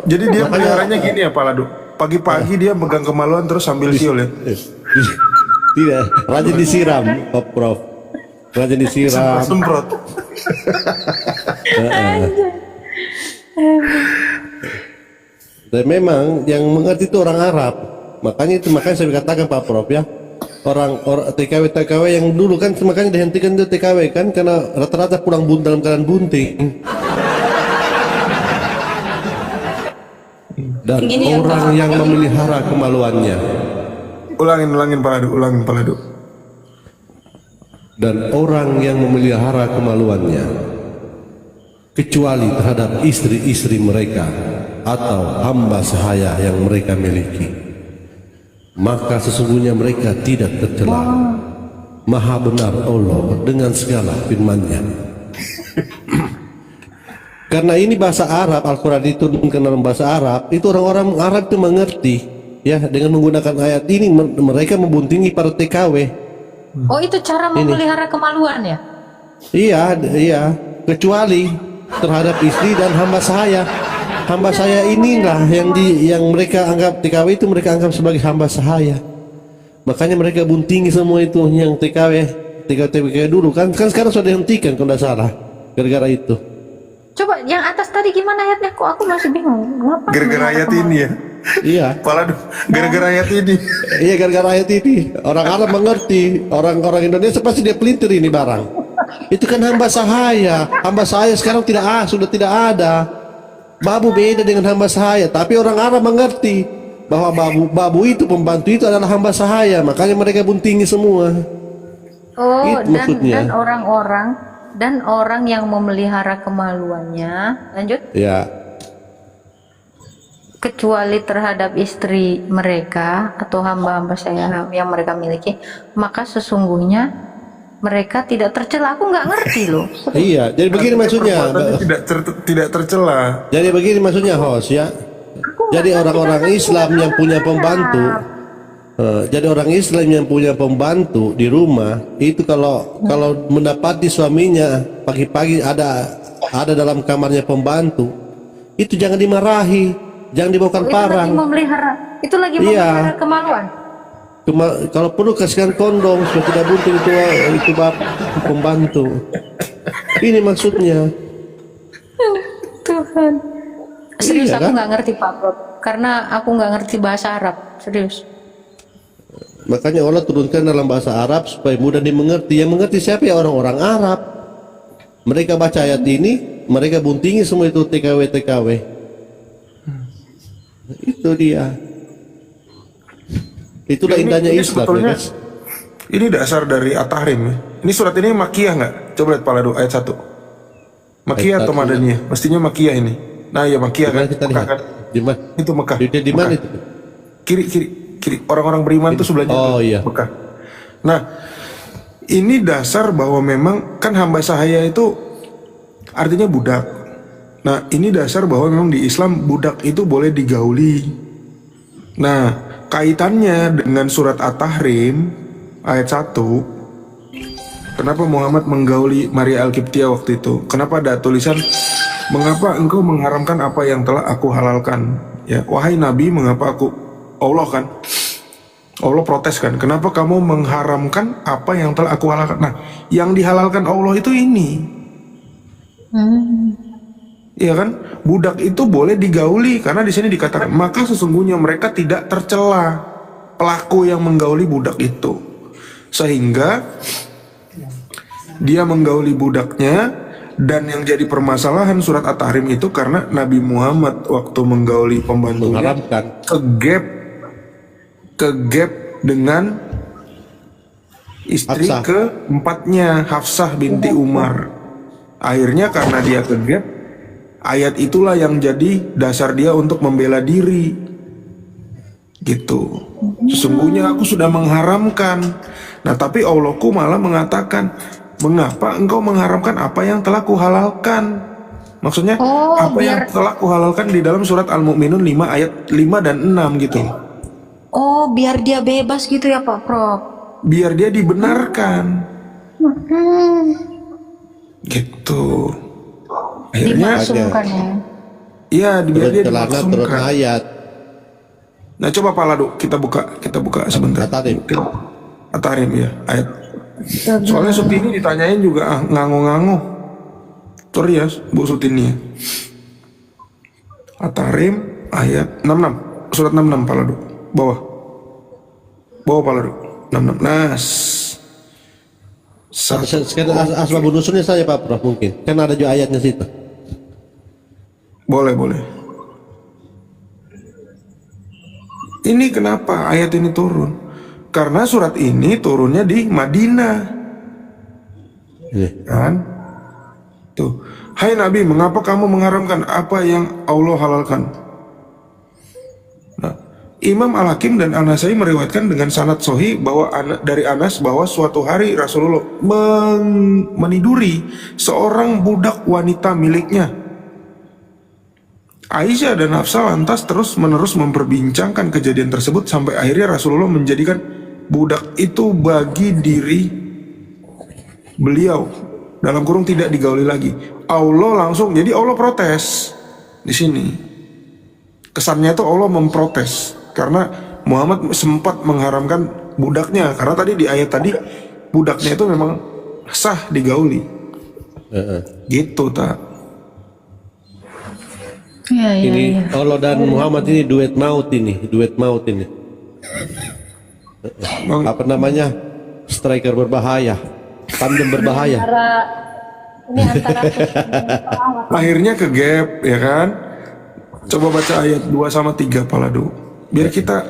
Jadi dia peliharanya gini ya Pak Lado. Pagi-pagi dia megang kemaluan terus sambil siul ya. tidak rajin disiram, Prof. Rajin disiram. Semprot. Dan memang yang mengerti itu orang Arab. Makanya saya katakan Pak Prof ya. Orang TKW yang dulu kan makanya dihentikan itu TKW kan karena rata-rata pulang dalam keadaan bunting. Dan Gini ya, orang yang memelihara kemaluannya. Ulangin Pak Lado, ulangin Pak Lado. Dan orang yang memelihara kemaluannya kecuali terhadap istri-istri mereka atau hamba sahaya yang mereka miliki, maka sesungguhnya mereka tidak tercela. Maha benar Allah dengan segala firman-Nya. Karena ini bahasa Arab, Al-Quran diturunkan dalam bahasa Arab, itu orang-orang Arab itu mengerti ya, dengan menggunakan ayat ini mereka membuntingi para TKW. Oh, itu cara memelihara kemaluan ya? Iya, kecuali terhadap istri dan hamba sahaya. hamba saya inilah yang mereka anggap TKW itu mereka anggap sebagai hamba sahaya. Makanya mereka buntingi semua itu yang TKW dulu kan sekarang sudah dihentikan kalau tidak salah gara-gara itu. Coba yang atas tadi gimana ayatnya? Kok aku masih bingung. Ngapa? Gara-gara ayat ini ya. Iya. Gara-gara ayat ini. Iya gara-gara ayat ini orang Arab mengerti, orang Indonesia pasti dia pelintir ini barang. Itu kan hamba sahaya. Hamba sahaya sekarang sudah tidak ada. Babu beda dengan hamba sahaya, tapi orang Arab mengerti bahwa babu itu pembantu itu adalah hamba sahaya, makanya mereka buntingi semua. Oh, Itu maksudnya. dan orang yang memelihara kemaluannya, lanjut, Ya. kecuali terhadap istri mereka atau hamba-hamba saya yang mereka miliki, maka sesungguhnya mereka tidak tercela. Aku nggak ngerti loh. Iya, jadi begini maksudnya. Perbuatannya tidak tercela. Jadi begini maksudnya host ya. Jadi orang-orang Islam yang punya pembantu, jadi orang Islam yang punya pembantu di rumah itu kalau mendapati suaminya pagi-pagi ada dalam kamarnya pembantu, itu jangan dimarahi, jangan dibawakan parang. Itu lagi memelihara kemaluan. Kalau perlu kasihkan kondom supaya tidak bunting itu pembantu. Ini maksudnya. Tuhan. Serius Iya, aku kan? nggak ngerti Pak Prof. Karena aku nggak ngerti bahasa Arab. Serius. Makanya Allah turunkan dalam bahasa Arab supaya mudah dimengerti. Yang mengerti siapa ya orang-orang Arab. Mereka baca ayat ini, mereka buntingi semua itu TKW. Itu dia. Itulah indahnya Ini Islam ya sebetulnya guys. ini dasar dari At-Tahrim ya. Ini surat ini Makiyah nggak? Coba lihat Palado ayat 1. Makiyah Ayat atau 1, Madaniyah? Mestinya Makiyah ini. Nah ya Makiyah kan. Dimana kita Mekah lihat? kan? Di mana? Itu Mekah. Di mana Mekah. itu? Kiri. Orang-orang beriman tuh sebelahnya. Oh, tuh, iya. Mekah. Nah, ini dasar bahwa memang kan hamba sahaya itu artinya budak. Nah, ini dasar bahwa memang di Islam budak itu boleh digauli. Nah, kaitannya dengan surat At-Tahrim ayat 1. Kenapa Muhammad menggauli Maria Al-Qibtiyah waktu itu? Kenapa ada tulisan mengapa engkau mengharamkan apa yang telah aku halalkan? Ya, wahai Nabi, mengapa Allah kan? Allah protes kan? Kenapa kamu mengharamkan apa yang telah aku halalkan? Nah, yang dihalalkan Allah itu ini. Iya kan? Budak itu boleh digauli karena di sini dikatakan maka sesungguhnya mereka tidak tercela pelaku yang menggauli budak itu. Sehingga dia menggauli budaknya dan yang jadi permasalahan surat At-Tahrim itu karena Nabi Muhammad waktu menggauli pembantunya Mengharamkan. ke-gap dengan istri Hafsah. keempatnya Hafsah binti Umar. Akhirnya karena dia ke-gap, ayat itulah yang jadi dasar dia untuk membela diri. Gitu. Sesungguhnya aku sudah mengharamkan. Nah, tapi Allahku malah mengatakan, mengapa engkau mengharamkan apa yang telah kuhalalkan? Maksudnya apa yang telah kuhalalkan di dalam surat Al-Mu'minun 5 ayat 5 dan 6 gitu. Oh, biar dia bebas gitu ya Pak Prof. Biar dia dibenarkan. Gitu. Akhirnya Dimaksumkan ya. iya, biar dia Turun celana, turun dimaksumkan. ayat. Nah, coba Pak Lado, kita buka sebentar. At-Tahrim. At-Tahrim ya, ayat. Soalnya Sutini ditanyain juga ngango-ngango. Sorry ya, Bu Sutini ya. At-Tahrim ayat 66, surat 66 Pak Lado. Bawah Pak Lado. 66. Nah, Sekarang asbabun nuzulnya saya Pak Prof mungkin. Kan ada juga ayatnya situ. boleh. Ini kenapa ayat ini turun? Karena surat ini turunnya di Madinah. Ini. Kan? Tuh. Hai Nabi, mengapa kamu mengharamkan apa yang Allah halalkan? Nah, Imam Al-Hakim dan An-Nasai meriwayatkan dengan sanad sahih bahwa dari Anas bahwa suatu hari Rasulullah meniduri seorang budak wanita miliknya. Aisyah dan Hafsah lantas terus-menerus memperbincangkan kejadian tersebut sampai akhirnya Rasulullah menjadikan budak itu bagi diri beliau, dalam kurung tidak digauli lagi. Allah langsung, jadi Allah protes di sini. Kesannya itu Allah memprotes karena Muhammad sempat mengharamkan budaknya, karena tadi di ayat tadi budaknya itu memang sah digauli. Gitu tak. Ini Allah dan Muhammad ini duet maut ini. Apa namanya? Striker berbahaya, tandem berbahaya. Ini antara Akhirnya ke gap, ya kan? Coba baca ayat 2 sama 3 Paladu. Biar kita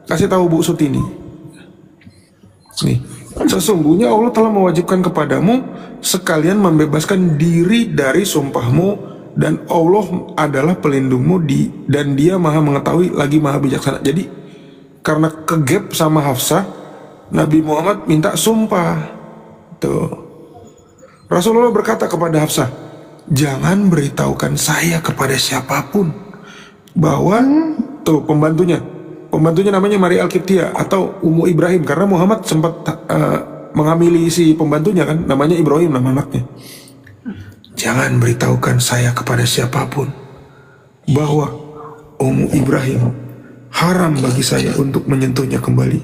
kasih tahu Bu Sutini. Nih, sesungguhnya Allah telah mewajibkan kepadamu sekalian membebaskan diri dari sumpahmu, dan Allah adalah pelindungmu dan Dia Maha mengetahui lagi Maha bijaksana. Jadi karena ke gap sama Hafsah, Nabi Muhammad minta sumpah. Tuh. Rasulullah berkata kepada Hafsah, jangan beritahukan saya kepada siapapun bahwa tuh pembantunya namanya Maria Al-Qibtiyah atau Ummu Ibrahim, karena Muhammad sempat menghamili si pembantunya kan, namanya Ibrahim nama anaknya. Jangan beritahukan saya kepada siapapun bahwa Ummu Ibrahim haram bagi saya untuk menyentuhnya kembali.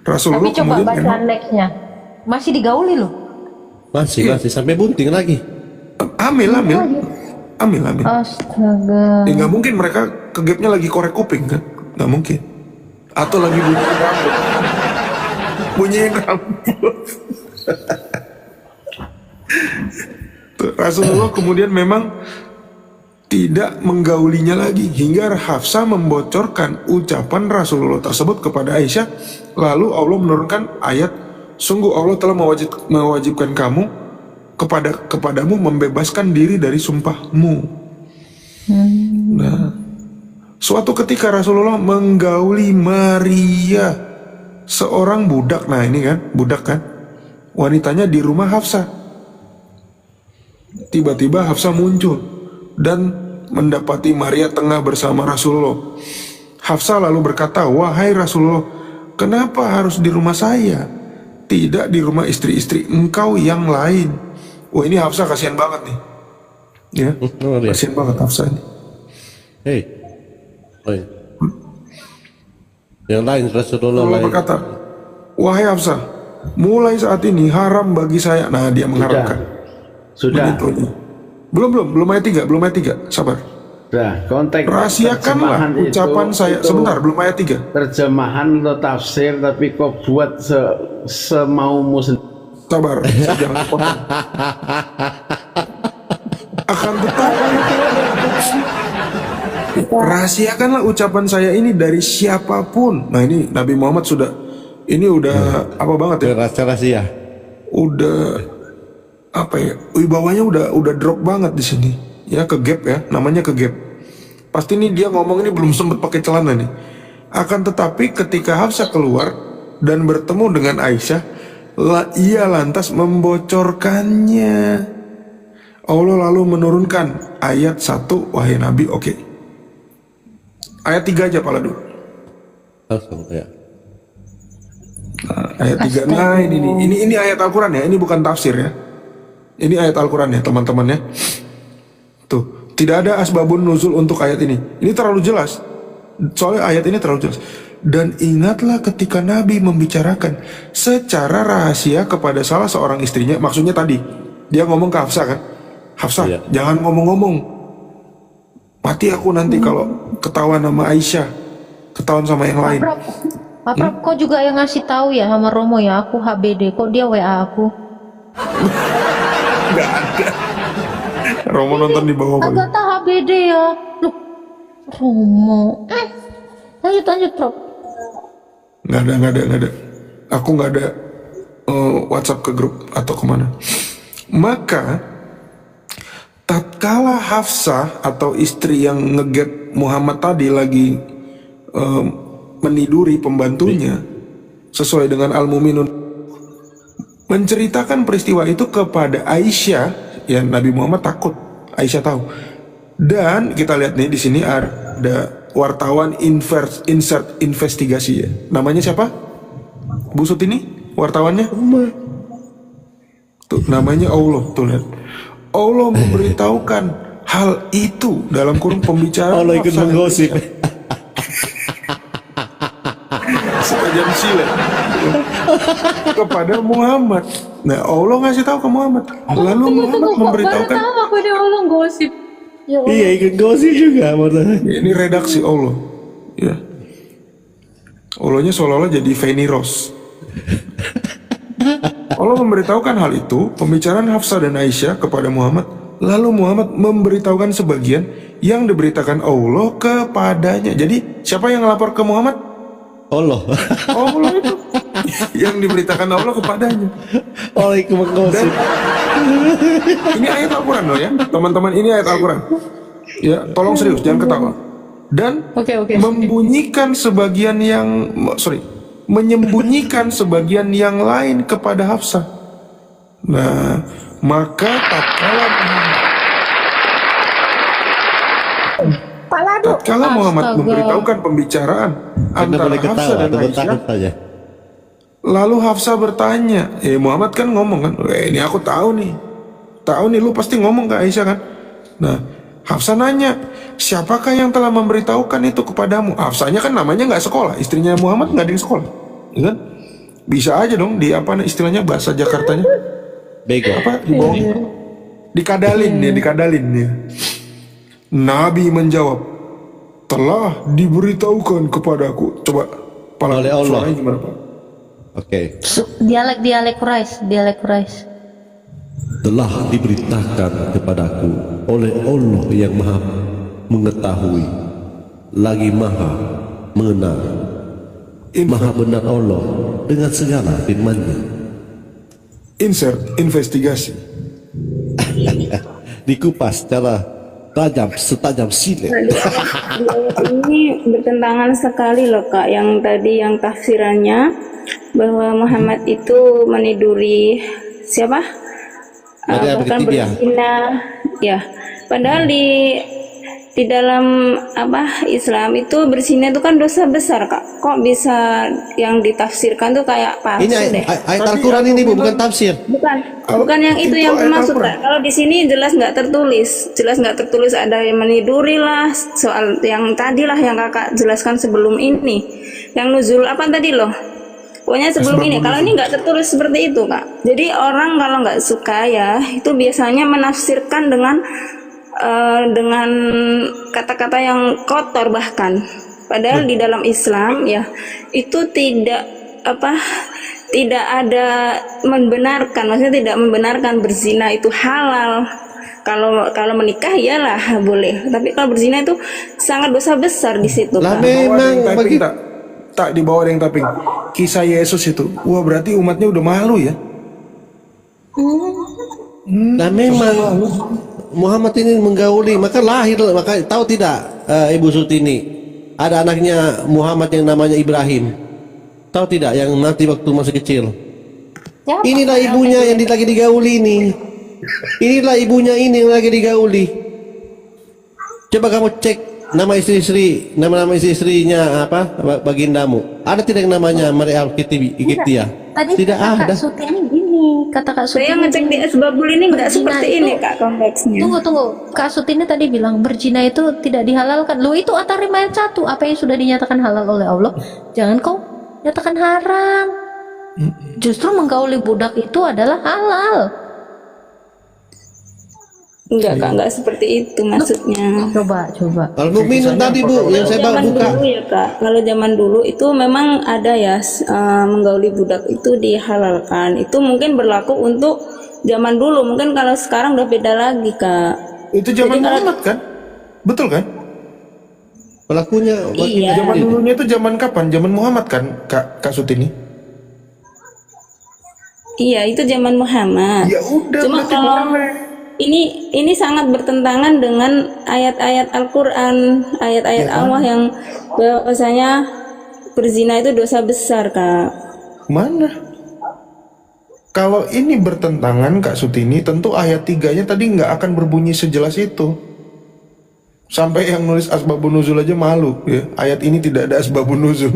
Rasulullah tapi coba kemudian baca nextnya, masih digauli loh. Masih sampai bunting lagi. Amil. Astaga. Ya nggak mungkin mereka ke gapnya lagi korek kuping kan? Nggak mungkin. Atau lagi bunyiin rambut. Rasulullah kemudian memang tidak menggaulinya lagi hingga Hafsah membocorkan ucapan Rasulullah tersebut kepada Aisyah. Lalu Allah menurunkan ayat, sungguh Allah telah mewajibkan kamu kepadamu membebaskan diri dari sumpahmu. Nah, suatu ketika Rasulullah menggauli Maria, seorang budak. Nah ini kan budak kan, wanitanya di rumah Hafsah. Tiba-tiba Hafsah muncul dan mendapati Maria tengah bersama Rasulullah. Hafsah lalu berkata, wahai Rasulullah, kenapa harus di rumah saya, tidak di rumah istri-istri engkau yang lain? Wah ini Hafsah kasihan banget nih. Ya, kasihan banget Hafsah ini. Yang lain Rasulullah Allah berkata, wahai Hafsah, mulai saat ini haram bagi saya. Nah dia mengharamkan. Sudah. Belum ayat 3, sabar. Sudah, konteks rahasiakanlah ucapan saya. Sebentar, belum ayat 3. Terjemahan atau tafsir, tapi kok buat semaumu sendiri. Sabar, jangan potong. Akan tetapi rahasiakanlah ucapan saya ini dari siapapun. Nah ini Nabi Muhammad udah apa banget ya? Rahasia. Udah apa ya, wibawanya udah drop banget di sini ya, ke gap ya, namanya ke gap. Pasti nih dia ngomong ini belum sempat pakai celana nih. Akan tetapi ketika Hafsah keluar dan bertemu dengan Aisyah, ia lantas membocorkannya. Allah lalu menurunkan ayat 1, wahai Nabi. Oke. Ayat 3 aja Paladu. Langsung ya. Nah, ayat 3. Nah ini ayat Al-Quran ya, ini bukan tafsir ya. Ini ayat Al-Quran ya teman-teman ya. Tuh, tidak ada asbabun nuzul untuk ayat ini. Ini terlalu jelas. Soalnya ayat ini terlalu jelas. Dan ingatlah ketika Nabi membicarakan secara rahasia kepada salah seorang istrinya. Maksudnya tadi dia ngomong ke Hafsah kan, Hafsah jangan ngomong-ngomong, mati aku nanti kalau ketahuan sama Aisyah, ketahuan sama yang lain. Pak Prab, kok juga yang ngasih tahu ya sama Romo ya, aku HBD, kok dia WA aku? Gak ada. Romo nonton di bawah. Agatha HBD ya. Loh, Romo. Lanjut Prof. Gak ada. Aku gak ada WhatsApp ke grup atau kemana. Maka tatkala Hafsah atau istri yang ngegap Muhammad tadi lagi meniduri pembantunya sesuai dengan Al-Mu'minun, menceritakan peristiwa itu kepada Aisyah, ya Nabi Muhammad takut Aisyah tahu. Dan kita lihat nih di sini ada wartawan insert investigasi ya. Namanya siapa? Bu Sutini, wartawannya? Tuh namanya Allah, tuh lihat. Allah memberitahukan hal itu dalam kurung pembicaraan Allah ikut Hafsah dan menggosip. Aisyah. Sekajam silat kepada Muhammad. Nah, Allah ngasih tahu ke Muhammad. Lalu Muhammad memberitahukan. Baru tahu aku dia Allah gosip. Ya Allah. Iya, ikut gosip juga. Ya, ini redaksi Allah. Ya. Allahnya seolah-olah jadi Feni Rose. Allah memberitahukan hal itu, pembicaraan Hafsah dan Aisyah kepada Muhammad. Lalu Muhammad memberitahukan sebagian yang diberitakan Allah kepadanya. Jadi siapa yang lapor ke Muhammad? Allah. Allah itu yang diberitakan Allah kepadanya. Allah ikut menggosip. Ini ayat Al-Quran loh ya, teman-teman, ini ayat Al-Quran. Ya, tolong serius, jangan ketawa. Dan Oke. membunyikan sebagian yang, menyembunyikan sebagian yang lain kepada Hafsah. Nah, maka tatkala Muhammad Astaga. memberitahukan pembicaraan Anda antara boleh Hafsah ketawa dan atau Aisyah, takut saja. lalu Hafsah bertanya, Muhammad kan ngomong kan, ini aku tahu nih lu pasti ngomong ke Aisyah kan. Nah, Hafsah nanya, siapakah yang telah memberitahukan itu kepadamu? Hafsahnya kan namanya nggak sekolah, istrinya Muhammad nggak ada yang sekolah, ya kan? Bisa aja dong di apa istilahnya bahasa Jakartanya Bego. apa di bawah dikadalin ya. Nabi menjawab, telah diberitahukan kepadaku. Coba Oleh Allah. suaranya gimana Pak? Oke. Dialek Quraisy. Telah diberitakan kepadaku oleh Allah yang maha mengetahui, lagi maha mengenal. Maha benar Allah dengan segala firman-Nya. Insert investigasi. Dikupas secara setajam silet. Di ayat ini bertentangan sekali loh Kak, yang tadi yang tafsirannya bahwa Muhammad itu meniduri siapa? Maryam Bukan binti Tibiah. berzina, ya. Padahal di dalam Islam itu berzina itu kan dosa besar Kak. Kok bisa yang ditafsirkan tuh kayak palsu Ini deh? ayat Al-Quran ini Bu, bukan tafsir. Bukan yang itu yang ayat termasuk Al-Quran. Kak. Kalau di sini jelas nggak tertulis ada yang meniduri lah, soal yang tadi lah yang kakak jelaskan sebelum ini, yang nuzul apa tadi loh, pokoknya sebelum Asbabun ini. Kalau nuzul. ini nggak tertulis seperti itu Kak. Jadi orang kalau nggak suka ya itu biasanya menafsirkan dengan kata-kata yang kotor bahkan. Padahal di dalam Islam ya itu tidak ada membenarkan, maksudnya tidak membenarkan berzina itu halal. Kalau menikah iyalah boleh, tapi kalau berzina itu sangat dosa besar di situ Lah Kak. Di bawah ada memang yang typing, bagi tak di bawah ada yang typing. Kisah Yesus itu, wah berarti umatnya udah malu ya. Nah memang Muhammad ini menggauli, maka tahu tidak Ibu Sutini, ada anaknya Muhammad yang namanya Ibrahim, tahu tidak, yang mati waktu masih kecil. Siapa? Inilah ibunya yang lagi digauli ini. Inilah ibunya ini yang lagi digauli. Coba kamu cek nama istri-istrinya bagindamu. Ada tidak yang namanya Maryam Kiptiah? Tadi Tidak ada. Kak Sutini gini, kata Kak Sutini. Saya ngecek di Asbabul ini nggak berzina seperti itu- ini Kak konteksnya. Tunggu. Kak Sutini tadi bilang berzina itu tidak dihalalkan. Loh itu At-Tahrim ayat 1. Apa yang sudah dinyatakan halal oleh Allah, jangan kau nyatakan haram. Justru menggauli budak itu adalah halal. Enggak Kak, enggak seperti itu maksudnya. Coba. Al-Mu'minun tadi Bu, yang saya Zaman buka. dulu ya Kak, kalau zaman dulu itu memang ada ya menggauli budak itu dihalalkan. Itu mungkin berlaku untuk zaman dulu. Mungkin kalau sekarang udah beda lagi Kak. Itu zaman Jadi kalau- Muhammad kan? Betul kan? Pelakunya Iya. Zaman dulunya itu zaman kapan? Zaman Muhammad kan, Kak Sutini? Iya, itu zaman Muhammad. Ya udah, Cuma berarti kalau boleh. ini sangat bertentangan dengan ayat-ayat Al-Qur'an, ayat-ayat Allah yang bahwasanya berzina itu dosa besar, Kak. Mana? Kalau ini bertentangan Kak Sutini, tentu ayat 3-nya tadi nggak akan berbunyi sejelas itu. Sampai yang nulis asbabun nuzul aja malu ya. Ayat ini tidak ada asbabun nuzul.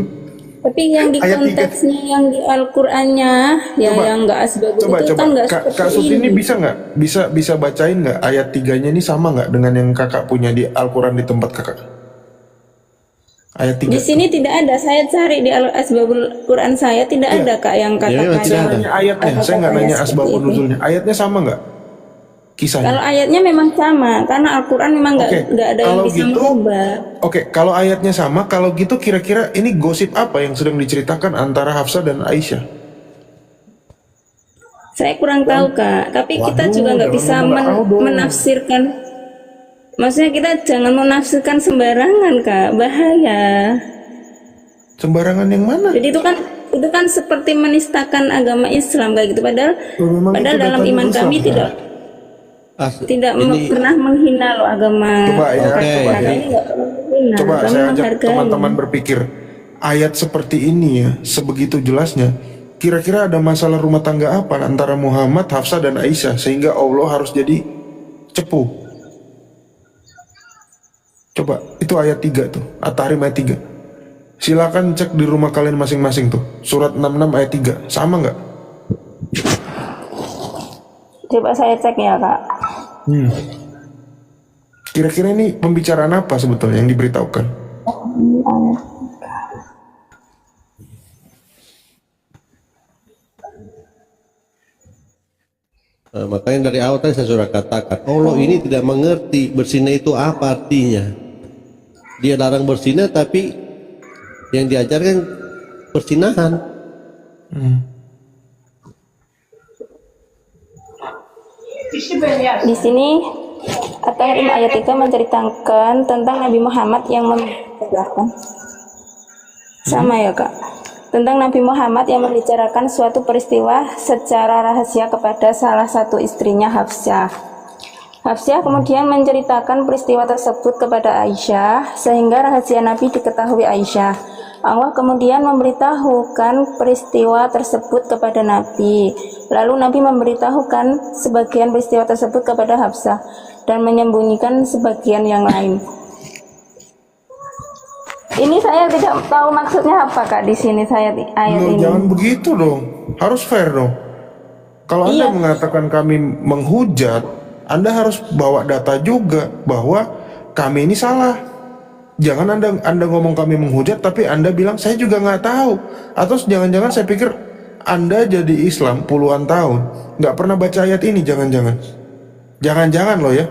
Tapi yang di Ayat 3. konteksnya yang di Al-Qur'annya ya Coba. yang enggak asbabun Coba itu kan enggak Kak seperti Sutini ini. bisa nggak bisa bacain nggak ayat 3-nya ini sama nggak dengan yang kakak punya di Al-Quran di tempat kakak? Ayat 3. Di sini tidak ada, saya cari di Asbabul Quran saya tidak Iya. ada Kak yang memang katakan tidak ada. Nanya ayatnya, saya nggak nanya asbabun nuzulnya. Ayatnya sama nggak? Kisahnya. Kalau ayatnya memang sama, karena Al-Quran memang nggak Oke, ada yang kalau bisa gitu- merubah. Oke, kalau ayatnya sama, kalau gitu kira-kira ini gosip apa yang sedang diceritakan antara Hafsah dan Aisyah? Saya kurang tahu Kak, tapi kita Waduh, juga nggak jangan bisa ngomong nggak tahu dong. menafsirkan. Maksudnya kita jangan menafsirkan sembarangan Kak, bahaya. Sembarangan yang mana? Jadi itu kan seperti menistakan agama Islam kayak gitu. Padahal Memang itu dalam datanya iman Islam, kami Kak. tidak ini pernah menghina loh agama. Coba ya, Oke. coba ya. Ini nggak pernah menghina. Coba Kami saya ajak menghargai. teman-teman berpikir ayat seperti ini ya, sebegitu jelasnya. Kira-kira ada masalah rumah tangga apa antara Muhammad, Hafsah dan Aisyah sehingga Allah harus jadi cepu? Coba itu ayat 3 tuh, At-Tahrim ayat 3. Silakan cek di rumah kalian masing-masing tuh. Surat 66 ayat 3. Sama nggak? Coba saya cek ya Kak. Kira-kira ini pembicaraan apa sebetulnya yang diberitahukan? Nah, makanya dari awal tadi saya sudah katakan, Allah ini tidak mengerti berzina itu apa artinya. Dia larang berzina tapi yang diajarkan perzinahan. Di sini At-Tahrim ayat 3 menceritakan tentang Nabi Muhammad yang membicarakan. Sama ya Kak. Tentang Nabi Muhammad yang membicarakan suatu peristiwa secara rahasia kepada salah satu istrinya Hafsah. Hafsah kemudian menceritakan peristiwa tersebut kepada Aisyah sehingga rahasia Nabi diketahui Aisyah. Allah kemudian memberitahukan peristiwa tersebut kepada Nabi. Lalu Nabi memberitahukan sebagian peristiwa tersebut kepada Hafsah dan menyembunyikan sebagian yang lain. Ini saya tidak tahu maksudnya apa Kak di sini saya ayat Loh, ini. jangan begitu dong. Harus fair dong. Kalau Anda Iya. mengatakan kami menghujat, Anda harus bawa data juga bahwa kami ini salah. Jangan Anda ngomong kami menghujat, tapi Anda bilang saya juga nggak tahu. Atau jangan-jangan saya pikir Anda jadi Islam puluhan tahun, nggak pernah baca ayat ini, jangan-jangan. Jangan-jangan loh ya.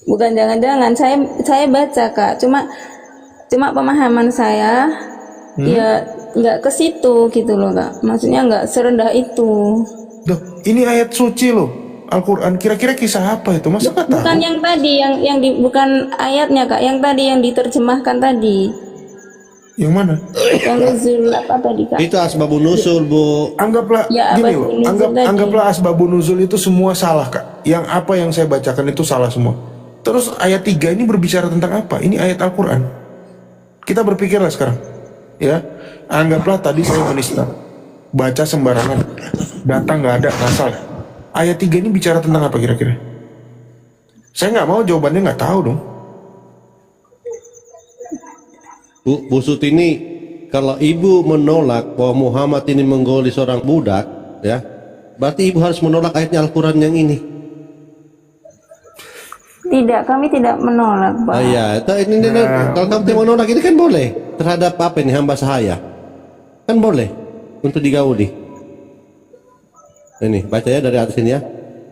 Bukan jangan-jangan saya baca Kak, cuma pemahaman saya ya nggak ke situ gitu loh Kak. Maksudnya nggak serendah itu. Loh, ini ayat suci loh. Al-Quran, kira-kira kisah apa itu? Masa nggak tahu? Bukan yang tadi bukan ayatnya Kak, yang tadi yang diterjemahkan tadi. Yang mana? Yang nuzul apa tadi Kak? Itu asbabun nuzul, Bu. Anggaplah Ya, gini asbabun loh, nuzul tadi. anggaplah asbabun nuzul itu semua salah Kak. Yang apa yang saya bacakan itu salah semua. Terus ayat 3 ini berbicara tentang apa? Ini ayat Al-Quran. Kita berpikirlah sekarang. Ya, anggaplah tadi saya menista, baca sembarangan, data nggak ada, ngasal. Ayat 3 ini bicara tentang apa kira-kira? Saya nggak mau jawabannya nggak tahu dong. Bu Sutini, kalau ibu menolak bahwa Muhammad ini menggoli seorang budak, ya, berarti ibu harus menolak ayatnya Al-Quran yang ini. Tidak, kami tidak menolak Pak. Iya, kalau kamu tidak menolak ini kan boleh terhadap apa ini hamba sahaya, kan boleh untuk digauli. Ini baca ya dari atas ini ya.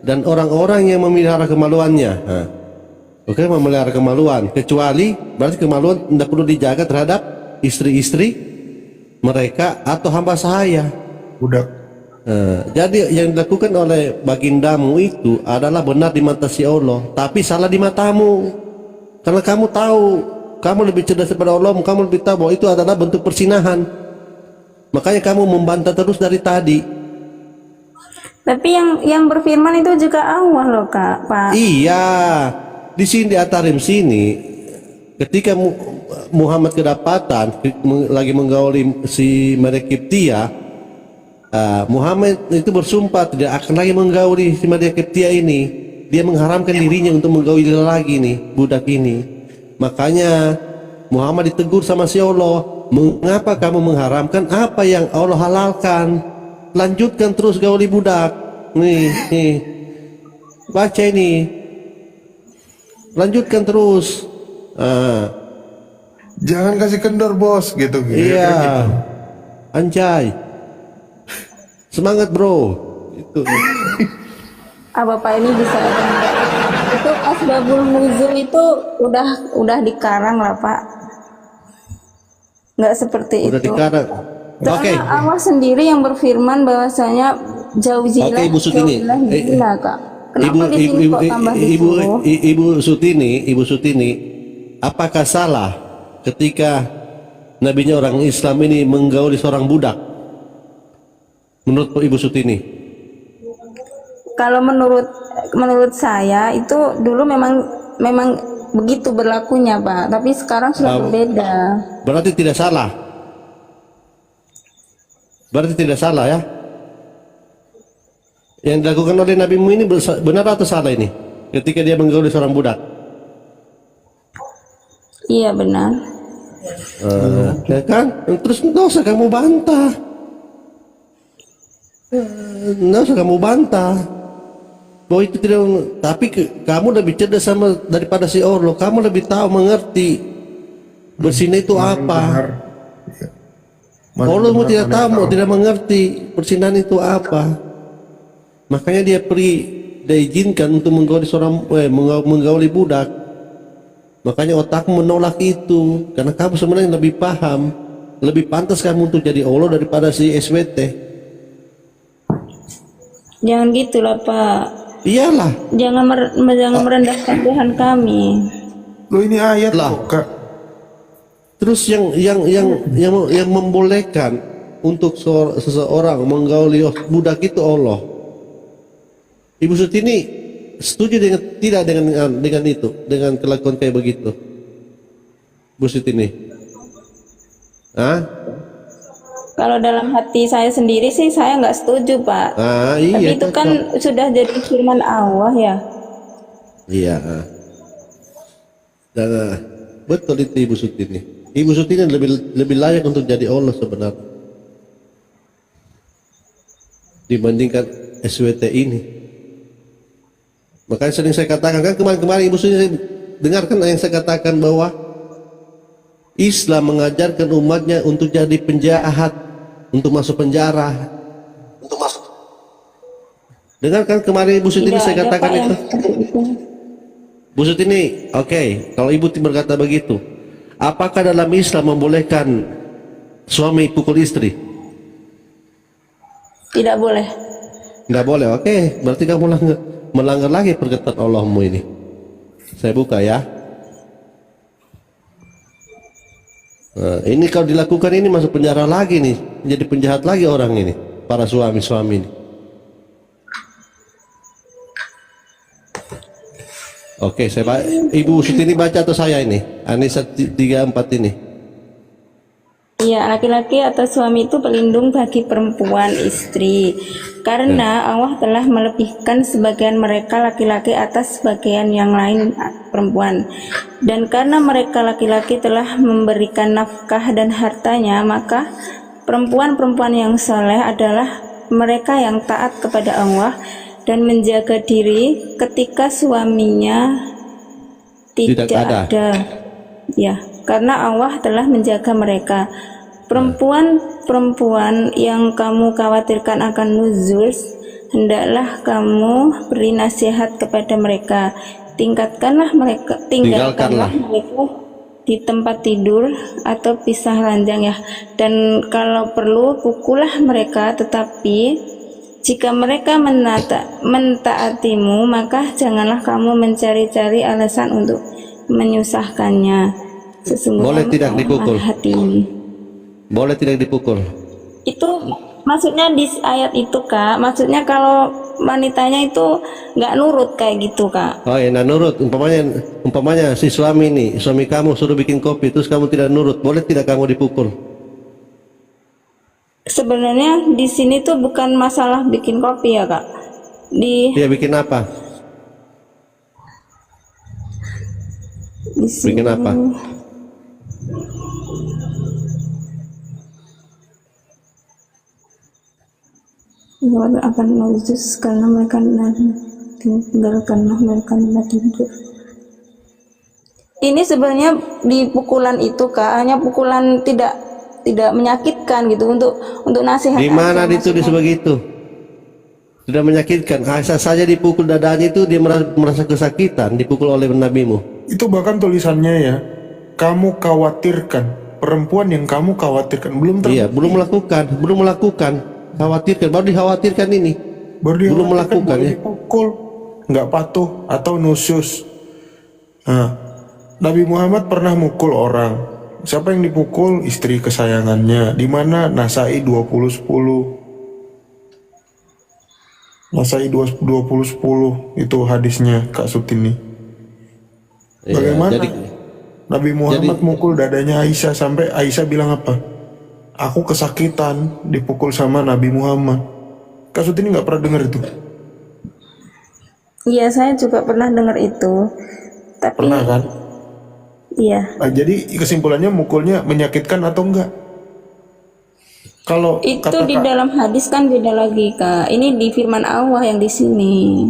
Dan orang-orang yang memelihara kemaluannya, oke, memelihara kemaluan, kecuali berarti kemaluan tidak perlu dijaga terhadap istri-istri mereka atau hamba sahaya. Budak. Jadi yang dilakukan oleh bagindamu itu adalah benar di mata si Allah, tapi salah di matamu. Karena kamu tahu, kamu lebih cerdas daripada Allah, kamu lebih tahu bahwa itu adalah bentuk persinahan. Makanya kamu membantah terus dari tadi. Tapi yang berfirman itu juga Allah loh Kak, Pak. Iya, di sini di At-Tahrim sini, ketika Muhammad kedapatan lagi menggauli si Maria Kiptia, Muhammad itu bersumpah tidak akan lagi menggauli si Maria Kiptia ini. Dia mengharamkan dirinya untuk menggauli lagi nih budak ini. Makanya Muhammad ditegur sama si Allah, mengapa kamu mengharamkan apa yang Allah halalkan? Lanjutkan terus gauli budak. Nih, baca ini. Lanjutkan terus. Jangan kasih kendor bos gitu. Iya, anjay. Semangat bro. Itu. Bapak ini bisa itu asbabul nuzul itu udah dikarang lah Pak, nggak seperti Udah itu. dikarang. Oke. Karena Allah sendiri yang berfirman bahwasanya jauzilah, Oke, Ibu Sutini. jauzilah, Kak. Kenapa di sini kok tambah disuruh? Ibu Sutini, apakah salah ketika nabinya orang Islam ini menggauli seorang budak? Menurut Ibu Sutini? Kalau menurut saya itu dulu memang begitu berlakunya Pak, tapi sekarang sudah berbeda. Berarti tidak salah. Berarti tidak salah ya? Yang dilakukan oleh nabimu ini benar atau salah ini? Ketika dia menggauli seorang budak? Iya benar. Ya kan? Terus nggak usah kamu bantah. Nggak usah kamu bantah bahwa itu tidak. Tapi kamu lebih cerdas daripada si Orlo. Kamu lebih tahu, mengerti berzina itu apa. Orlo tidak tahu, tidak mengerti perzinahan itu apa. Makanya dia diizinkan untuk menggauli budak. Makanya otakmu menolak itu, karena kamu sebenarnya lebih paham, lebih pantas kamu untuk jadi Orlo daripada si SWT. Jangan gitulah Pak. Iyalah. Jangan merendahkan Tuhan kami. Lo ini ayat lah, Kak. Terus yang membolehkan untuk seseorang menggauli budak itu Allah. Ibu Sutini setuju tidak dengan itu, dengan kelakuan kayak begitu? Bu Sutini? Kalau dalam hati saya sendiri sih saya nggak setuju Pak. Iya, tapi itu kan sudah jadi firman Allah ya. Iya. Dan betul itu Ibu Sutini. Ibu Sutini lebih layak untuk jadi Allah sebenarnya dibandingkan SWT ini. Makanya sering saya katakan, kan kemarin Ibu Sutini dengarkan yang saya katakan bahwa Islam mengajarkan umatnya untuk jadi penjahat, untuk masuk penjara, Dengarkan kemarin Ibu Sutini saya katakan itu. Bu Sutini, oke, kalau Ibu berkata begitu, apakah dalam Islam membolehkan suami pukul istri? Tidak boleh. Tidak boleh, oke. Berarti kamu melanggar lagi perkataan Allahmu ini. Saya buka ya. Nah, ini kalau dilakukan ini masuk penjara lagi nih, jadi penjahat lagi orang ini, para suami-suami ini. Oke, Ibu Sutini baca atau saya ini? Anisa 34 ini. Iya, laki-laki atau suami itu pelindung bagi perempuan istri. Karena Allah telah melebihkan sebagian mereka laki-laki atas sebagian yang lain perempuan. Dan karena mereka laki-laki telah memberikan nafkah dan hartanya, maka perempuan-perempuan yang soleh adalah mereka yang taat kepada Allah dan menjaga diri ketika suaminya tidak ada. Ya, karena Allah telah menjaga mereka. Perempuan-perempuan yang kamu khawatirkan akan nuzul, hendaklah kamu beri nasihat kepada mereka. Tinggalkanlah mereka di tempat tidur atau pisah ranjang ya. Dan kalau perlu pukullah mereka, tetapi jika mereka mentaatimu, maka janganlah kamu mencari-cari alasan untuk menyusahkannya. Sesungguhnya boleh tidak dipukul? Hatimu. Boleh tidak dipukul? Itu maksudnya di ayat itu Kak. Maksudnya kalau wanitanya itu nggak nurut kayak gitu Kak. Oh ya, nah nurut. Umpamanya si suami ini, suami kamu suruh bikin kopi, terus kamu tidak nurut, boleh tidak kamu dipukul? Sebenarnya di sini tuh bukan masalah bikin kopi ya Kak. Dia bikin apa? Di sini, bikin apa? akan najis karena mereka tinggalkanlah mereka tidur. Ini sebenarnya di pukulan itu Kak, hanya pukulan tidak menyakitkan gitu untuk nasihat. Di mana aja, itu disebut begitu? Sudah menyakitkan. Aisyah saja dipukul dadanya itu dia merasa kesakitan dipukul oleh nabimu. Itu bahkan tulisannya ya, kamu khawatirkan, perempuan yang kamu khawatirkan belum Iya, belum melakukan, khawatirkan, baru dikhawatirkan ini. Belum melakukan ya. Dipukul, nggak patuh atau nusyus. Nah, Nabi Muhammad pernah mukul orang. Siapa yang dipukul? Istri kesayangannya. Di mana? Nasai 20:10. Nasai 20:10 itu hadisnya Kak Sutini. Iya, Bagaimana? jadi, Nabi Muhammad mukul dadanya Aisyah sampai Aisyah bilang apa? Aku kesakitan dipukul sama Nabi Muhammad. Kak Sutini nggak pernah dengar itu? Iya, saya juga pernah dengar itu. Tapi Pernah kan? iya. Nah, jadi kesimpulannya mukulnya menyakitkan atau enggak? Kalau Itu kata di Kak, dalam hadis kan beda lagi Kak. Ini di firman Allah yang di sini.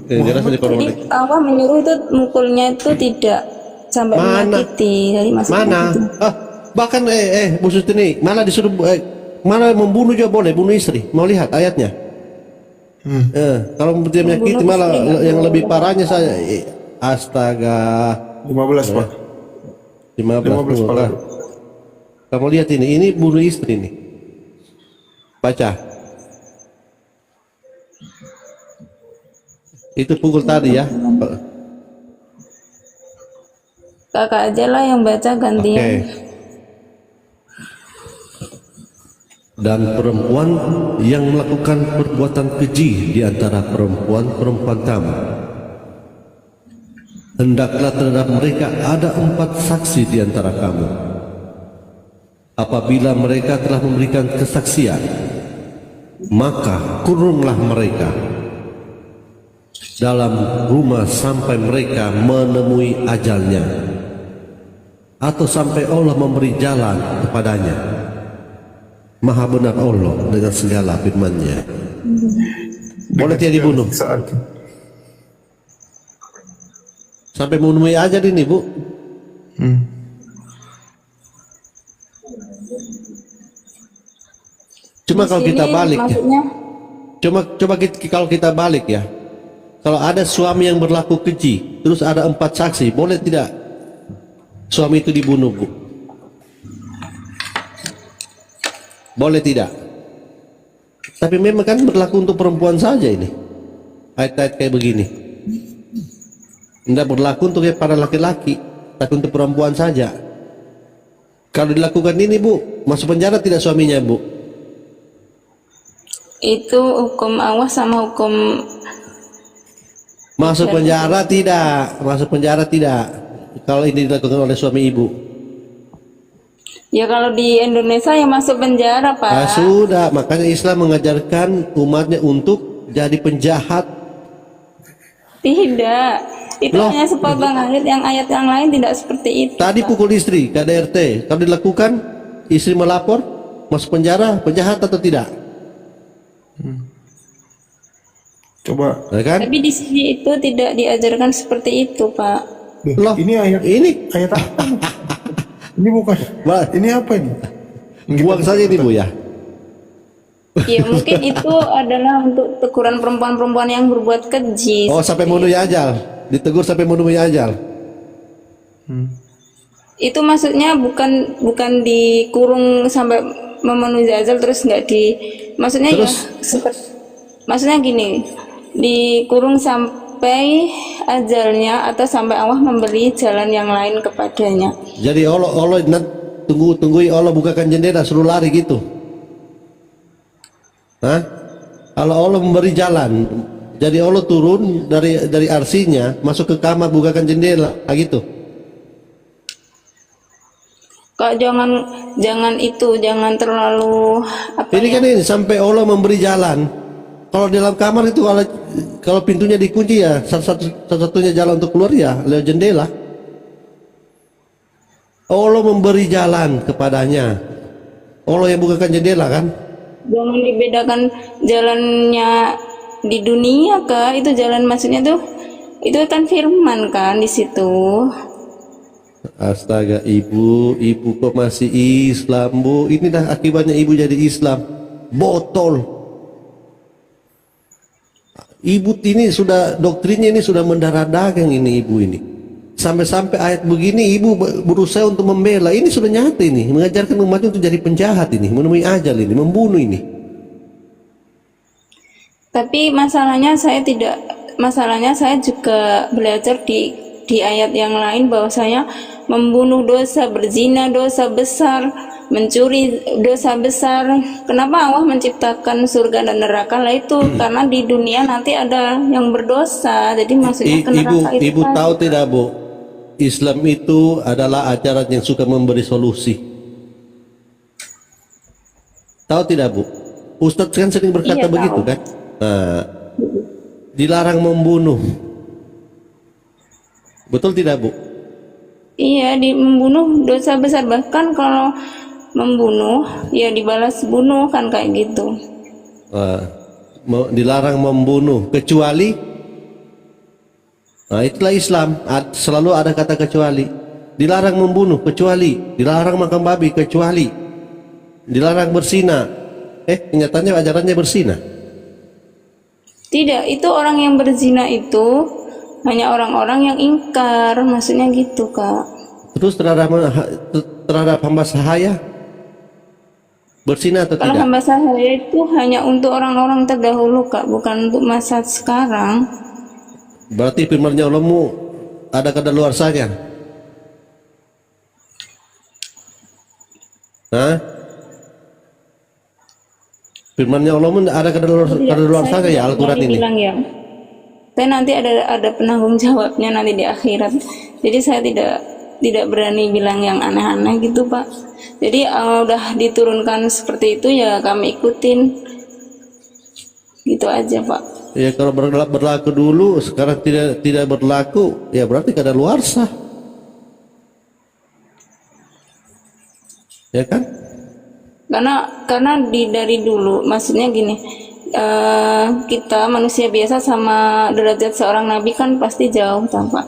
jelas di Jadi Allah menyuruh itu mukulnya itu tidak sampai menyakiti. Jadi mana? gitu. Bahkan Bu Sutini, malah disuruh mana membunuh juga boleh, bunuh istri. Mau lihat ayatnya? Kalau dia menyakiti malah yang lebih parahnya saya astaga. 15 Pak. 15 15 Pak. Kamu lihat ini bunuh istri nih. Baca. Itu pukul tadi ya. Kakak aja lah yang baca gantian. Oke. Dan perempuan yang melakukan perbuatan keji di antara perempuan kamu, hendaklah terhadap mereka ada 4 saksi di antara kamu. Apabila mereka telah memberikan kesaksian, maka kurunglah mereka dalam rumah sampai mereka menemui ajalnya, atau sampai Allah memberi jalan kepadanya. Maha benar Allah dengan segala firman-Nya. Boleh tidak dibunuh? Saat Sampai menemui ajal ini, Bu. Cuma Di kalau kita sini balik ya. maksudnya Coba kalau kita balik ya. Kalau ada suami yang berlaku keji, terus ada 4 saksi, boleh tidak suami itu dibunuh, Bu? Boleh tidak? Tapi memang kan berlaku untuk perempuan saja ini. Ayat-ayat kayak begini. Tidak berlaku untuk para laki-laki, tapi untuk perempuan saja. Kalau dilakukan ini, Bu, masuk penjara tidak suaminya, Bu? itu hukum Allah sama hukum Masuk penjara tidak, masuk penjara tidak. Kalau ini dilakukan oleh suami ibu. ya kalau di Indonesia ya masuk penjara Pak. Sudah, makanya Islam mengajarkan umatnya untuk jadi penjahat. Tidak. Itu Loh. hanya sepotong ayat, yang ayat yang lain tidak seperti itu. Tadi Pak. pukul istri, KDRT. Kalau dilakukan, istri melapor, masuk penjara, penjahat atau tidak? coba Ya kan? Tapi di sini itu tidak diajarkan seperti itu Pak. Loh, ini ayat ini apa? Ini bukan. Ba- Ini apa ini? buang saja ini, Bu, ya. Ya mungkin itu adalah untuk teguran perempuan-perempuan yang berbuat keji. Oh, sampai memenuhi ajal. Ditegur sampai memenuhi ajal. Itu maksudnya bukan dikurung sampai memenuhi ajal terus nggak di, maksudnya Terus? maksudnya gini, dikurung sampai ajalnya atau sampai Allah memberi jalan yang lain kepadanya. Jadi Allah tunggu Allah bukakan jendela suruh lari gitu. Hah? Kalau Allah memberi jalan, jadi Allah turun dari arsinya masuk ke kamar bukakan jendela, gitu. Kak jangan terlalu apa Ini ya? kan ini sampai Allah memberi jalan. Kalau di dalam kamar itu kalau pintunya dikunci ya satu-satunya jalan untuk keluar ya lewat jendela. Allah memberi jalan kepadanya. Allah yang bukakan jendela kan? Jangan dibedakan jalannya di dunia, Kak. Itu jalan maksudnya tuh itu kan firman kan di situ. Astaga, ibu kok masih Islam, Bu? Ini dah akibatnya ibu jadi Islam. Botol. Ibu ini sudah doktrinnya ini sudah mendarah daging ini ibu ini. Sampai-sampai ayat begini ibu berusaha untuk membela. Ini sudah nyata ini, mengajarkan umatnya untuk jadi penjahat ini, menemui ajal ini, membunuh ini. Tapi masalahnya saya juga belajar di ayat yang lain bahwasanya membunuh dosa, berzina dosa besar, mencuri dosa besar. Kenapa Allah menciptakan surga dan neraka? Lah itu karena di dunia nanti ada yang berdosa. Jadi maksudnya ke neraka itu. Ibu tahu tidak, Bu? Islam itu adalah ajaran yang suka memberi solusi. Tahu tidak, Bu? Ustadz kan sering berkata begitu kan? Nah, dilarang membunuh. Betul tidak, Bu? Iya, membunuh dosa besar, bahkan kalau membunuh ya dibalas bunuh kan kayak gitu. Dilarang membunuh kecuali, nah itulah Islam, selalu ada kata kecuali. Dilarang membunuh kecuali, dilarang makan babi kecuali, dilarang berzina. Kenyataannya ajarannya berzina. Tidak, itu orang yang berzina itu hanya orang-orang yang ingkar, maksudnya gitu, Kak. Terus terhadap hamba sahaya berzina atau Kalau tidak? hamba sahaya itu hanya untuk orang-orang terdahulu, Kak, bukan untuk masa sekarang. Berarti firman-Nya Allahmu ada kadaluarsanya. Hah? Firman-Nya Allahmu ada kadaluarsanya ya Al-Quran ini. Bilang ya. Saya nanti ada penanggung jawabnya nanti di akhirat. Jadi saya tidak berani bilang yang aneh-aneh gitu, Pak. Jadi udah diturunkan seperti itu ya kami ikutin. Gitu aja, Pak. Ya kalau berlaku dulu, sekarang tidak berlaku, ya berarti kadaluarsa. Ya kan? Karena dari dulu, maksudnya gini, kita manusia biasa sama derajat seorang nabi kan pasti jauh, Pak.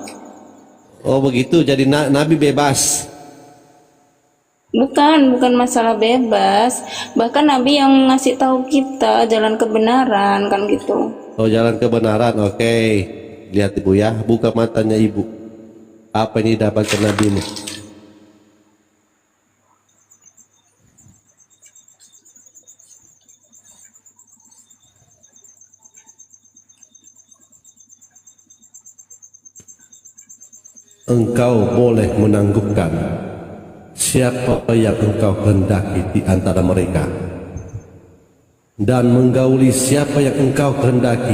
Oh begitu, jadi nabi bebas. Bukan masalah bebas, bahkan nabi yang ngasih tahu kita jalan kebenaran kan gitu. Oh jalan kebenaran, oke. Lihat ibu ya, buka matanya ibu. Apa ini dapatkan nabimu? Engkau boleh menangguhkan siapa yang engkau kehendaki di antara mereka dan menggauli siapa yang engkau kehendaki.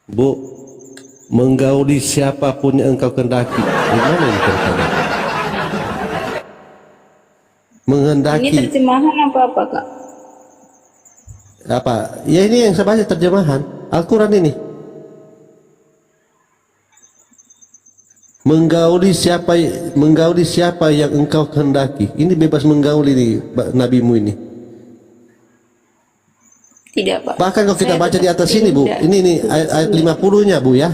Bu, menggauli siapapun yang engkau kehendaki. Gimana ini terjadi? Menghendaki. Ini terjemahan apa, Kak? Apa? Ya ini yang saya baca terjemahan Al-Quran ini. Menggauli siapa yang engkau kehendaki. Ini bebas menggauli nih nabimu ini. Tidak, Pak. Bahkan kalau kita baca di atas sini, Bu, ini ayat 50-nya, Bu ya.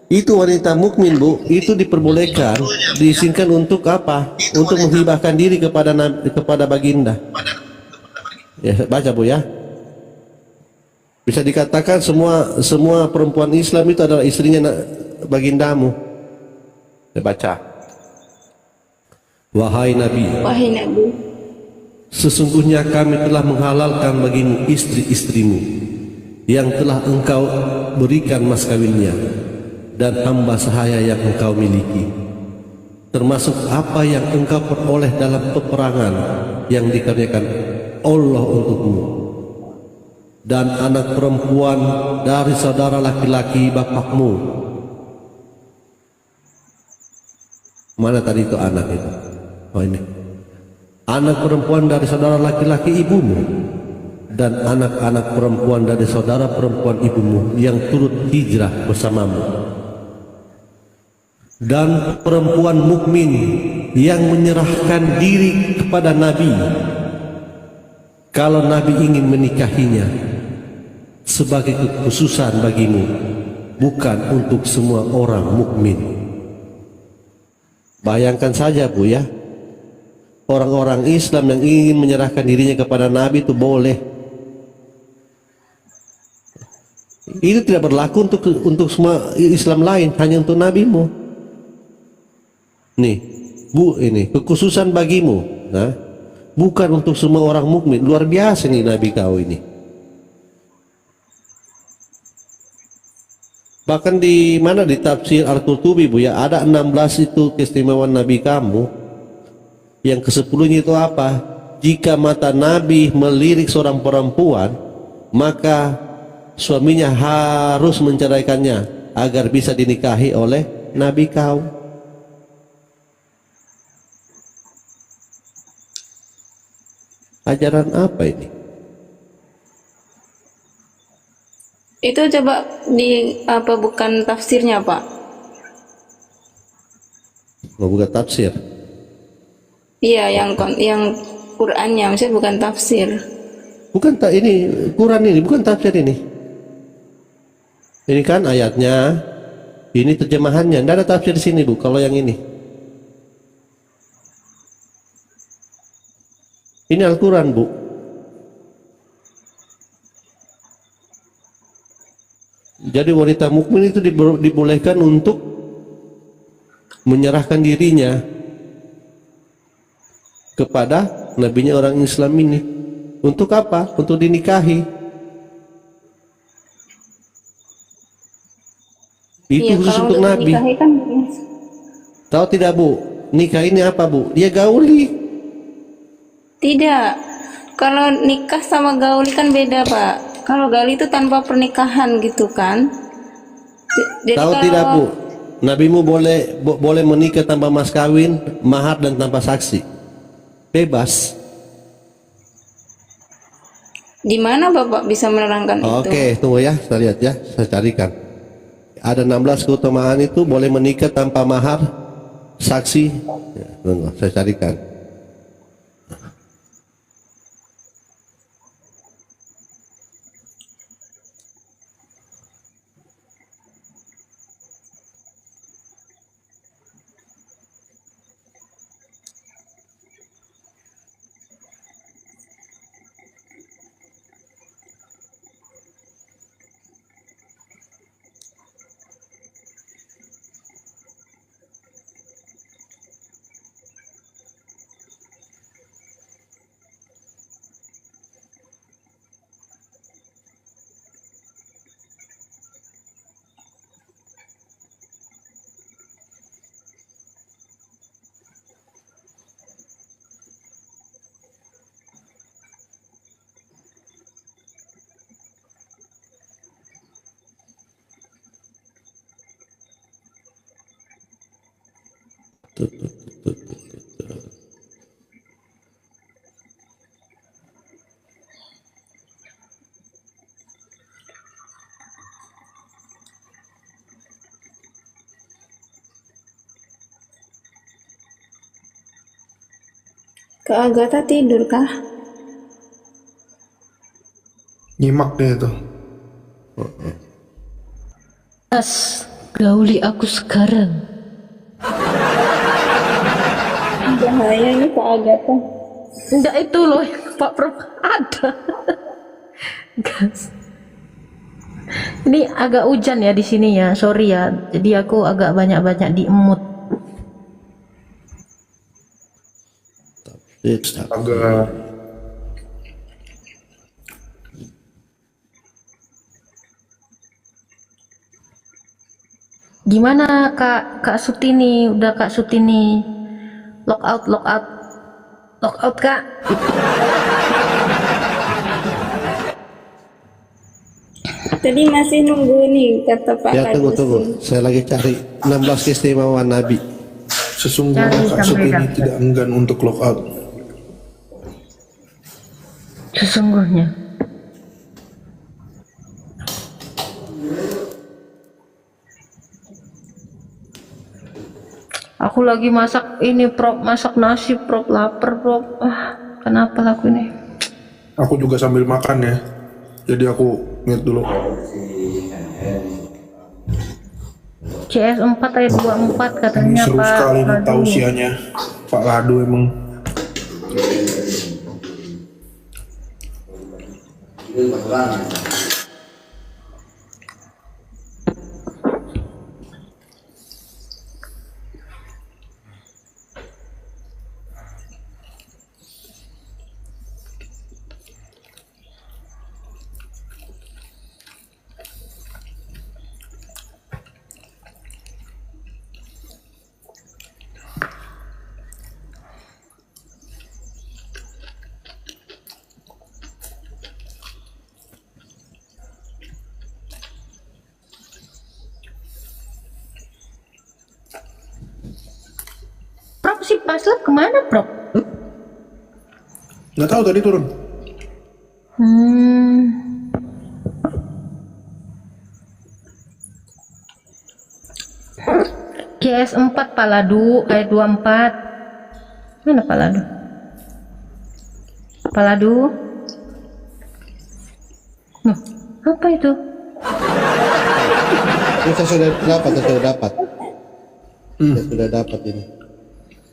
Itu wanita mukmin, Bu, itu diperbolehkan, diizinkan untuk apa? Untuk menghibahkan diri kepada baginda. Ya, baca, Bu ya. Bisa dikatakan semua perempuan Islam itu adalah istrinya bagindamu. Saya baca. Wahai Nabi, sesungguhnya kami telah menghalalkan bagimu istri-istrimu yang telah engkau berikan mas kawinnya dan hamba sahaya yang engkau miliki, termasuk apa yang engkau peroleh dalam peperangan yang dikaruniakan Allah untukmu, dan anak perempuan dari saudara laki-laki bapakmu. Mana tadi itu anak itu? Oh ini. Anak perempuan dari saudara laki-laki ibumu dan anak-anak perempuan dari saudara perempuan ibumu yang turut hijrah bersamamu, dan perempuan mukmin yang menyerahkan diri kepada Nabi kalau Nabi ingin menikahinya sebagai kekhususan bagimu, bukan untuk semua orang mukmin. Bayangkan saja Bu ya, orang-orang Islam yang ingin menyerahkan dirinya kepada Nabi itu boleh. Itu tidak berlaku untuk semua Islam lain, hanya untuk nabimu. Nih, Bu, ini kekhususan bagimu, nah, bukan untuk semua orang mukmin. Luar biasa nih Nabi kau ini. Bahkan di mana di tafsir Al-Qurtubi Bu ya, ada 16 itu keistimewaan Nabi kamu. Yang ke-10-nya itu apa? Jika mata Nabi melirik seorang perempuan, maka suaminya harus menceraikannya agar bisa dinikahi oleh Nabi kau. Ajaran apa ini? Itu coba di apa, bukan tafsirnya Pak? Mau buka tafsir? Iya, yang Qurannya, maksudnya bukan tafsir. Bukan tak ini Quran ini, bukan tafsir ini. Ini kan ayatnya, ini terjemahannya. Tidak ada tafsir di sini Bu. Kalau yang ini, ini Al-Quran Bu. Jadi wanita mukmin itu dibolehkan untuk menyerahkan dirinya kepada nabinya orang Islam ini. Untuk apa? Untuk dinikahi. Itu Iya, khusus kalau untuk Nabi. dinikahi kan, Tahu tidak Bu? Nikah ini apa Bu? Dia gauli. tidak. Kalau nikah sama gauli kan beda Pak. Kalau gauli itu tanpa pernikahan gitu kan. Jadi Tahu kalau tidak Bu? Nabimu boleh menikah tanpa mas kawin, mahar dan tanpa saksi. Bebas. di mana Bapak bisa menerangkan itu? Oke, tunggu ya, saya lihat ya, saya carikan. Ada 16 keutamaan itu, boleh menikah tanpa mahar, saksi. Ya, tunggu, saya carikan. Kak Agatha tidur kah? Nyimak deh itu. Mas, gauli aku sekarang. Bahaya ini Kak Agatha. Enggak, itu loh Pak Prof ada. Gas. Ini agak hujan ya di sini ya, sorry ya. Jadi aku agak banyak-banyak diemut. Agak Gimana Kak Sutini? Udah Kak Sutini lockout Kak. Tadi masih nunggu nih kata Pak Ya, Kadus. tunggu. Saya lagi cari 16 keistimewaan Nabi. sesungguhnya Cari Kak Sut sampai ini dapat. tidak enggan untuk lockout. Sesungguhnya. Aku lagi masak ini Prop, masak nasi Prop, lapar Prop. Kenapa laku ini? Aku juga sambil makan ya. Jadi aku mute dulu. CS 4 ayat 24 Ini katanya seru Pak sekali nih Ladu. tausiahnya Pak Ladu emang. Prof si Paslap kemana Prof? Nggak tahu tadi turun. CS 4 Pak Ladu ayat 24. Mana Pak Ladu? Pak Ladu? Apa itu? Ini saya sudah dapat, saya sudah dapat ini.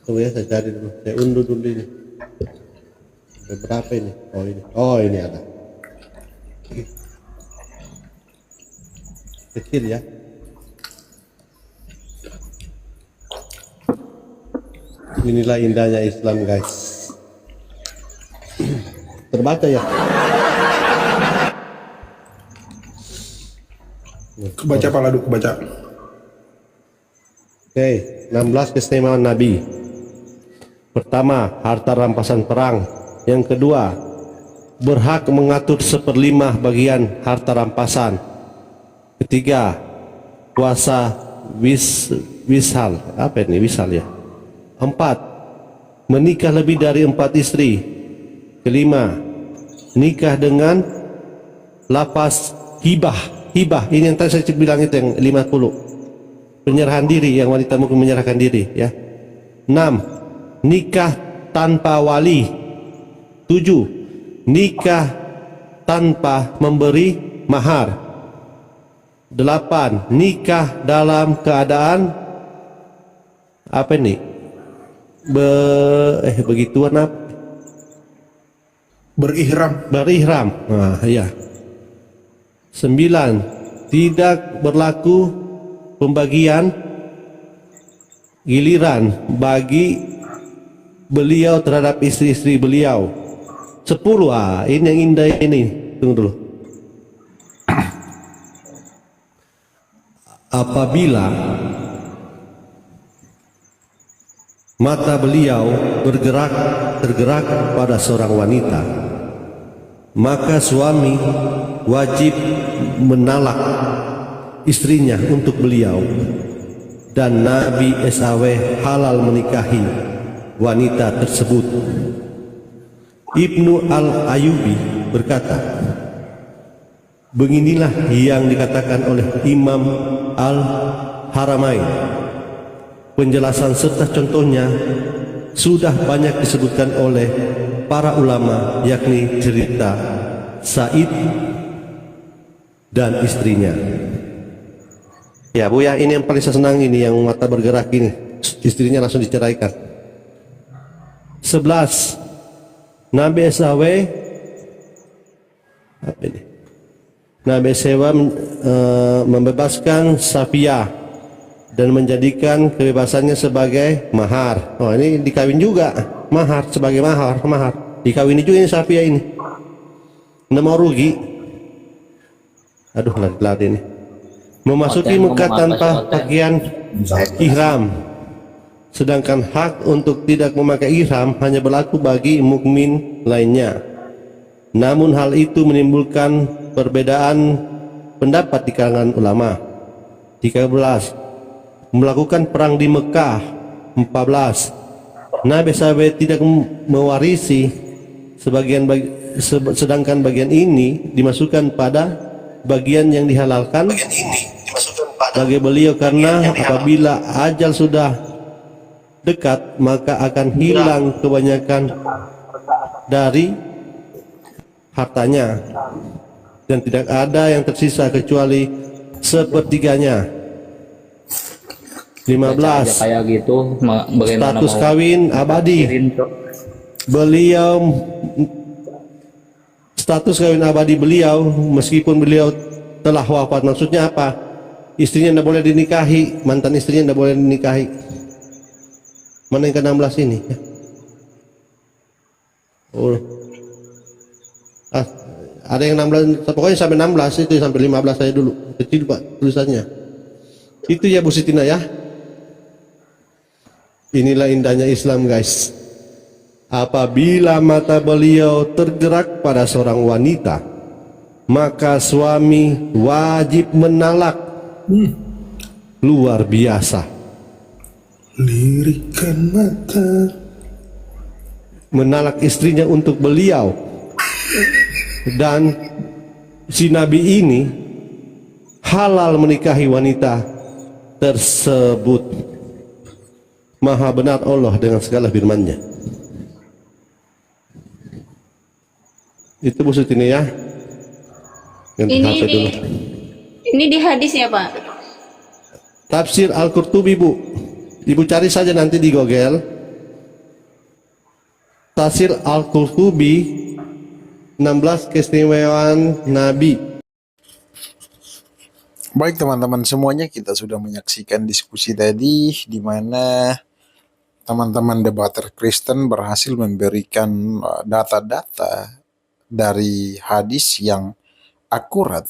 Tunggu ya, saya cari dulu, saya unduh dulu ini. Ada berapa ini? Oh ini ada. Kecil ya. Inilah indahnya Islam guys. Terbaca ya? Kebaca Pak Ladu, kebaca. Oke, 16 keistimewaan Nabi. Pertama, harta rampasan perang. Yang kedua, berhak mengatur 1/5 bagian harta rampasan. Ketiga, kuasa wisal. Apa ini wisal ya? 4, menikah lebih dari 4 istri. Kelima, nikah dengan lapas hibah. Hibah, ini yang tadi saya bilang itu yang 50. Penyerahan diri, yang wanita mungkin menyerahkan diri ya. 6, nikah tanpa wali. 7, nikah tanpa memberi mahar. 8, nikah dalam keadaan apa ini? Begituan apa? Berihram. Nah, ya. 9, tidak berlaku pembagian giliran bagi beliau terhadap istri-istri beliau. 10, ini yang indah ini. Tunggu dulu. Apabila mata beliau tergerak pada seorang wanita, maka suami wajib menalak istrinya untuk beliau, dan Nabi SAW halal menikahi wanita tersebut. Ibnu Al-Ayubi berkata, beginilah yang dikatakan oleh Imam Al-Haramain. Penjelasan serta contohnya sudah banyak disebutkan oleh para ulama, yakni cerita Said dan istrinya. Ya Bu ya, ini yang paling saya senang, ini yang mata bergerak ini, istrinya langsung diceraikan. 11, Nabi SAW apa ini? Nabi SAW membebaskan Safiyah dan menjadikan kebebasannya sebagai mahar. Oh ini dikawin juga, mahar sebagai mahar. Dikawini juga ini Safiyah ini. Nggak mau rugi. Aduh lari-lari ini. Memasuki Mekah tanpa pakaian ihram. Sedangkan hak untuk tidak memakai ihram hanya berlaku bagi mukmin lainnya. Namun hal itu menimbulkan perbedaan pendapat di kalangan ulama. 13, melakukan perang di Mekah. 14, Nabi SAW tidak mewarisi sedangkan bagian ini dimasukkan pada bagian yang dihalalkan bagi beliau, karena apabila ajal sudah dekat maka akan hilang kebanyakan dari hartanya, dan tidak ada yang tersisa kecuali sepertiganya. 15. Baca aja kayak gitu, bagaimana Status mau kawin abadi. kirim tuh. Beliau status kawin abadi beliau meskipun beliau telah wafat. Maksudnya apa? Istrinya tidak boleh dinikahi, mantan istrinya tidak boleh dinikahi. Mana yang ke-16 ini? Oh. Ada yang 16, pokoknya sampai 16 itu, sampai 15 saya dulu. Kecil Pak tulisannya. Itu ya Bu Sitina ya. Inilah indahnya Islam guys. Apabila mata beliau tergerak pada seorang wanita, maka suami wajib menalak. Luar biasa. Lirikan mata. Menalak istrinya untuk beliau. Dan si Nabi ini halal menikahi wanita tersebut. Maha benar Allah dengan segala firman-Nya. Itu Bu Sutini ya. Ganti Ini HP di dulu. ini di hadisnya Pak. Tafsir Al-Qurtubi Bu. Ibu cari saja nanti di Google. Tafsir Al-Qurtubi 16 keistimewaan Nabi. Baik teman-teman semuanya, kita sudah menyaksikan diskusi tadi di mana teman-teman debater Kristen berhasil memberikan data-data dari hadis yang akurat,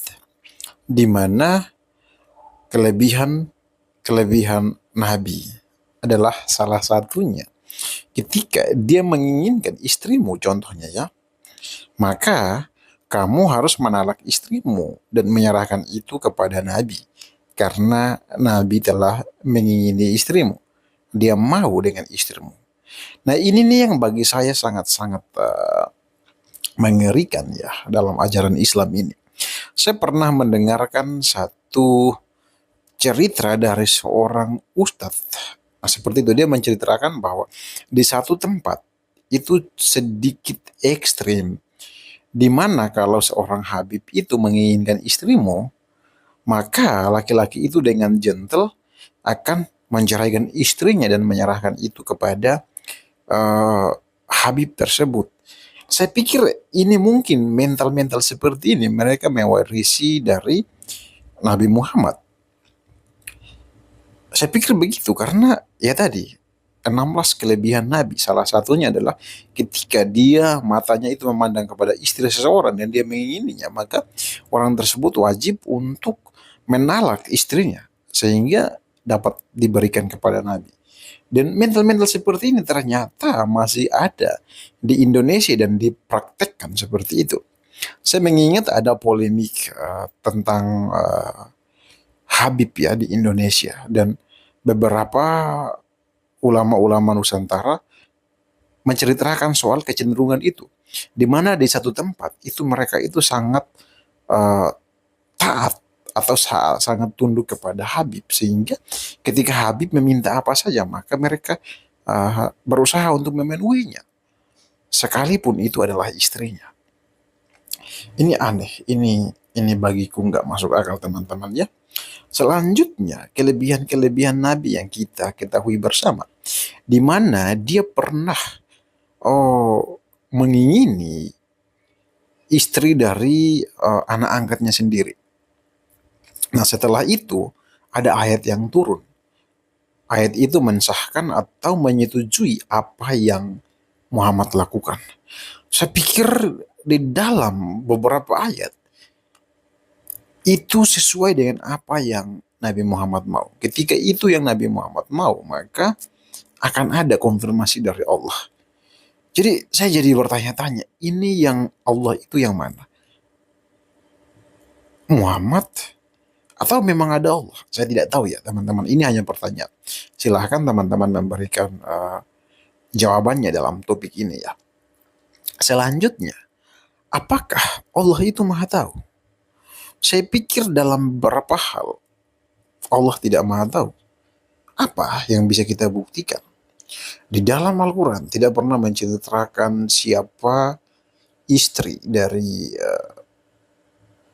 di mana kelebihan Nabi adalah salah satunya ketika dia menginginkan istrimu, contohnya ya, maka kamu harus menalak istrimu dan menyerahkan itu kepada Nabi, karena Nabi telah mengingini istrimu. Dia mau dengan istrimu. Nah ini nih yang bagi saya sangat-sangat mengerikan ya dalam ajaran Islam ini. Saya pernah mendengarkan satu cerita dari seorang ustadz. Nah seperti itu, dia menceritakan bahwa di satu tempat itu sedikit ekstrim, di mana kalau seorang Habib itu menginginkan istrimu, maka laki-laki itu dengan gentle akan menceraikan istrinya dan menyerahkan itu kepada Habib tersebut. Saya pikir ini mungkin mental-mental seperti ini mereka mewarisi dari Nabi Muhammad. Saya pikir begitu karena ya tadi 16 kelebihan Nabi, salah satunya adalah ketika dia matanya itu memandang kepada istri seseorang dan dia mengingininya, maka orang tersebut wajib untuk menalak istrinya sehingga dapat diberikan kepada Nabi. Dan mental-mental seperti ini ternyata masih ada di Indonesia dan dipraktekkan seperti itu. Saya mengingat ada polemik tentang Habib ya di Indonesia, dan beberapa ulama-ulama Nusantara menceritakan soal kecenderungan itu, di mana di satu tempat itu mereka itu sangat taat atau sangat tunduk kepada Habib, sehingga ketika Habib meminta apa saja maka mereka berusaha untuk memenuhinya, sekalipun itu adalah istrinya. Ini aneh, ini bagiku nggak masuk akal teman-teman ya. Selanjutnya kelebihan-kelebihan Nabi yang kita ketahui bersama, di mana dia pernah mengingini istri dari anak angkatnya sendiri. Nah setelah itu ada ayat yang turun. Ayat itu mensahkan atau menyetujui apa yang Muhammad lakukan. Saya pikir di dalam beberapa ayat itu sesuai dengan apa yang Nabi Muhammad mau. Ketika itu yang Nabi Muhammad mau, maka akan ada konfirmasi dari Allah. Jadi saya jadi bertanya-tanya, ini yang Allah itu yang mana? Muhammad atau memang ada Allah? Saya tidak tahu ya teman-teman, ini hanya pertanyaan. Silahkan teman-teman memberikan jawabannya dalam topik ini ya. Selanjutnya, apakah Allah itu maha tahu? Saya pikir dalam beberapa hal Allah tidak maha tahu. Apa yang bisa kita buktikan? Di dalam Al-Quran tidak pernah menceritakan siapa istri dari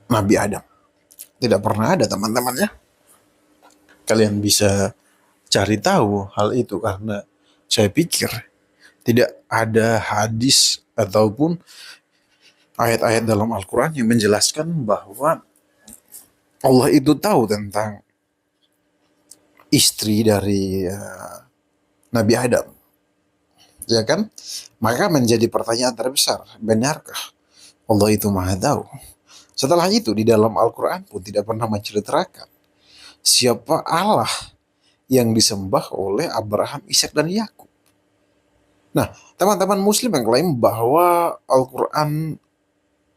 Nabi Adam. Tidak pernah ada, teman-teman ya. Kalian bisa cari tahu hal itu, karena saya pikir tidak ada hadis ataupun ayat-ayat dalam Al-Quran yang menjelaskan bahwa Allah itu tahu tentang istri dari Nabi Adam. Ya kan? Maka menjadi pertanyaan terbesar, benarkah Allah itu Maha tahu? Setelah itu di dalam Al-Quran pun tidak pernah menceritakan siapa Allah yang disembah oleh Abraham, Ishak, dan Yakub. Nah, teman-teman muslim yang klaim bahwa Al-Quran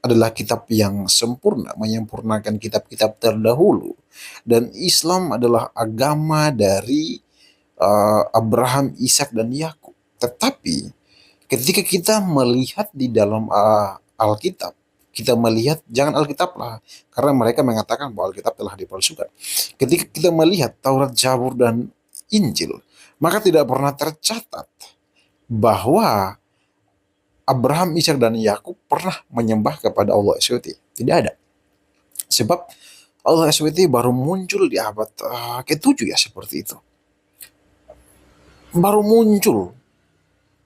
adalah kitab yang sempurna, menyempurnakan kitab-kitab terdahulu, dan Islam adalah agama dari Abraham, Ishak, dan Yakub. Tetapi ketika kita melihat di dalam Alkitab, kita melihat, jangan Alkitab lah, karena mereka mengatakan bahwa Alkitab telah dipalsukan. Ketika kita melihat Taurat, Zabur, dan Injil, maka tidak pernah tercatat bahwa Abraham, Ishak, dan Yakub pernah menyembah kepada Allah SWT. Tidak ada. Sebab Allah SWT baru muncul di abad ke-7 ya, seperti itu. Baru muncul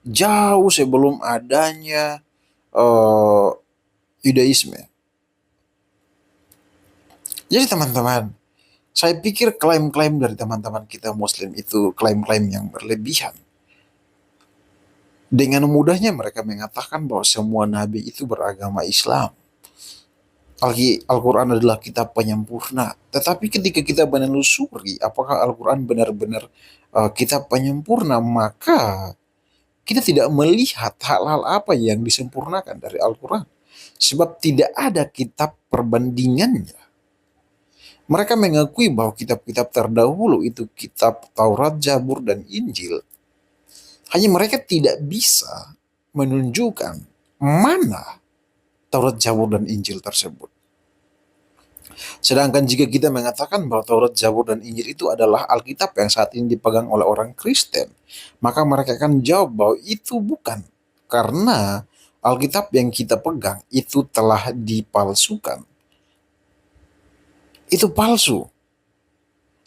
jauh sebelum adanya Yudaisme. Jadi teman-teman, saya pikir klaim-klaim dari teman-teman kita muslim itu klaim-klaim yang berlebihan. Dengan mudahnya mereka mengatakan bahwa semua nabi itu beragama Islam. Al-Quran adalah kitab penyempurna. Tetapi ketika kita menelusuri apakah Al-Quran benar-benar kitab penyempurna, maka kita tidak melihat hal-hal apa yang disempurnakan dari Al-Quran. Sebab tidak ada kitab perbandingannya. Mereka mengakui bahwa kitab-kitab terdahulu itu kitab Taurat, Zabur, dan Injil. Hanya mereka tidak bisa menunjukkan mana Taurat, Zabur, dan Injil tersebut. Sedangkan jika kita mengatakan bahwa Taurat, Zabur, dan Injil itu adalah Alkitab yang saat ini dipegang oleh orang Kristen, maka mereka akan jawab bahwa itu bukan. Karena Alkitab yang kita pegang itu telah dipalsukan. Itu palsu.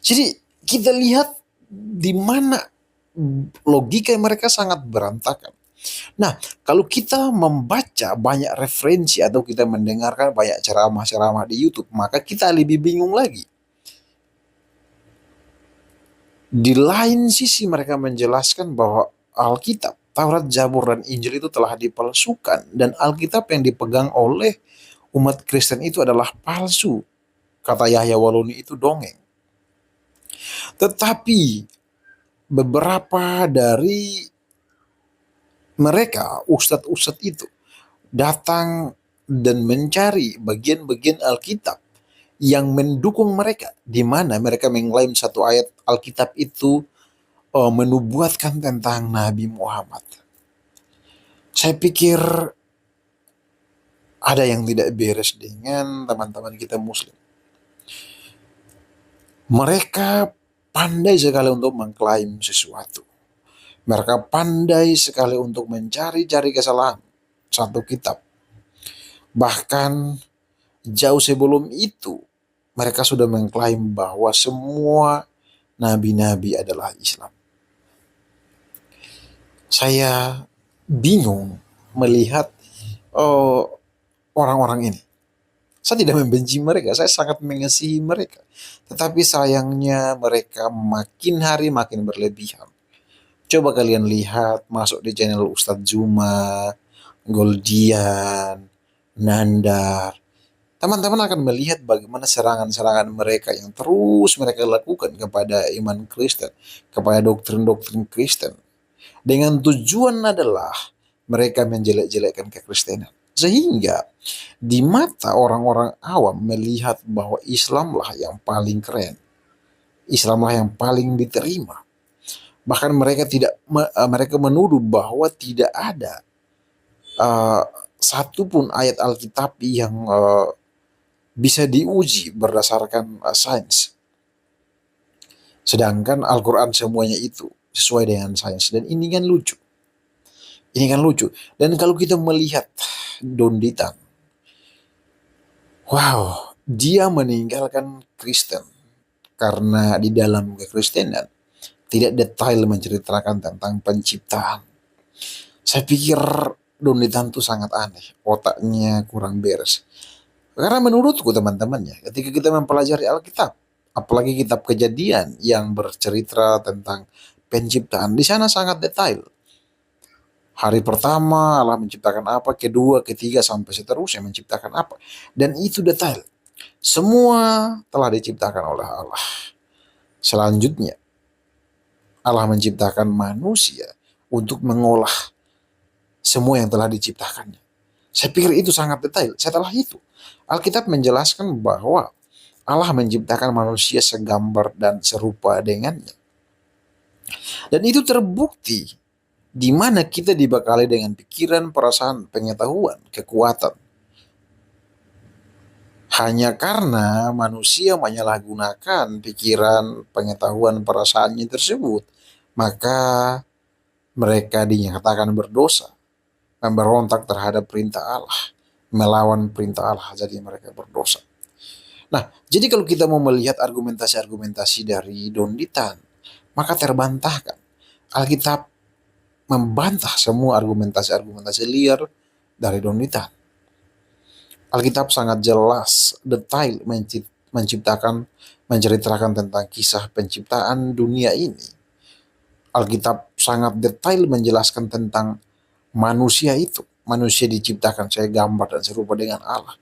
Jadi kita lihat di mana logika mereka sangat berantakan. Nah, kalau kita membaca banyak referensi atau kita mendengarkan banyak ceramah-ceramah di YouTube, maka kita lebih bingung lagi. Di lain sisi mereka menjelaskan bahwa Alkitab, Taurat, Zabur, dan Injil itu telah dipalsukan, dan Alkitab yang dipegang oleh umat Kristen itu adalah palsu. Kata Yahya Waluni itu dongeng. Tetapi beberapa dari mereka, ustadz-ustadz itu, datang dan mencari bagian-bagian Alkitab yang mendukung mereka, di mana mereka mengklaim satu ayat Alkitab itu menubuatkan tentang Nabi Muhammad. Saya pikir ada yang tidak beres dengan teman-teman kita muslim. Mereka pandai sekali untuk mengklaim sesuatu. Mereka pandai sekali untuk mencari-cari kesalahan satu kitab. Bahkan jauh sebelum itu, mereka sudah mengklaim bahwa semua nabi-nabi adalah Islam. Saya bingung melihat orang-orang ini. Saya tidak membenci mereka, saya sangat mengasihi mereka. Tetapi sayangnya mereka makin hari makin berlebihan. Coba kalian lihat, masuk di channel Ustadz Zuma, Goldian, Nandar. Teman-teman akan melihat bagaimana serangan-serangan mereka yang terus mereka lakukan kepada iman Kristen, kepada doktrin-doktrin Kristen. Dengan tujuan adalah mereka menjelek-jelekkan kekristenan. Sehingga di mata orang-orang awam melihat bahwa Islamlah yang paling keren. Islamlah yang paling diterima. Bahkan mereka menuduh bahwa tidak ada satupun ayat Alkitab yang bisa diuji berdasarkan sains. Sedangkan Al-Quran semuanya itu sesuai dengan sains. Dan ini kan lucu. Dan kalau kita melihat Don Ditan. Wow, dia meninggalkan Kristen karena di dalam kekristenan tidak detail menceritakan tentang penciptaan. Saya pikir Don Ditan itu sangat aneh, otaknya kurang beres. Karena menurutku teman-temannya, ketika kita mempelajari Alkitab, apalagi kitab Kejadian yang bercerita tentang penciptaan, di sana sangat detail. Hari pertama Allah menciptakan apa, kedua, ketiga, sampai seterusnya menciptakan apa. Dan itu detail. Semua telah diciptakan oleh Allah. Selanjutnya, Allah menciptakan manusia untuk mengolah semua yang telah diciptakannya. Saya pikir itu sangat detail. Setelah itu, Alkitab menjelaskan bahwa Allah menciptakan manusia segambar dan serupa dengannya. Dan itu terbukti di mana kita dibekali dengan pikiran, perasaan, pengetahuan, kekuatan. Hanya karena manusia menyalahgunakan pikiran, pengetahuan, perasaannya tersebut, maka mereka dinyatakan berdosa, memberontak terhadap perintah Allah, melawan perintah Allah, jadi mereka berdosa. Nah, jadi kalau kita mau melihat argumentasi-argumentasi dari Don Ditan, maka terbantahkan. Alkitab membantah semua argumentasi-argumentasi liar dari Don Ditan. Alkitab sangat jelas, detail menceritakan tentang kisah penciptaan dunia ini. Alkitab sangat detail menjelaskan tentang manusia itu. Manusia diciptakan saya gambar dan serupa dengan Allah,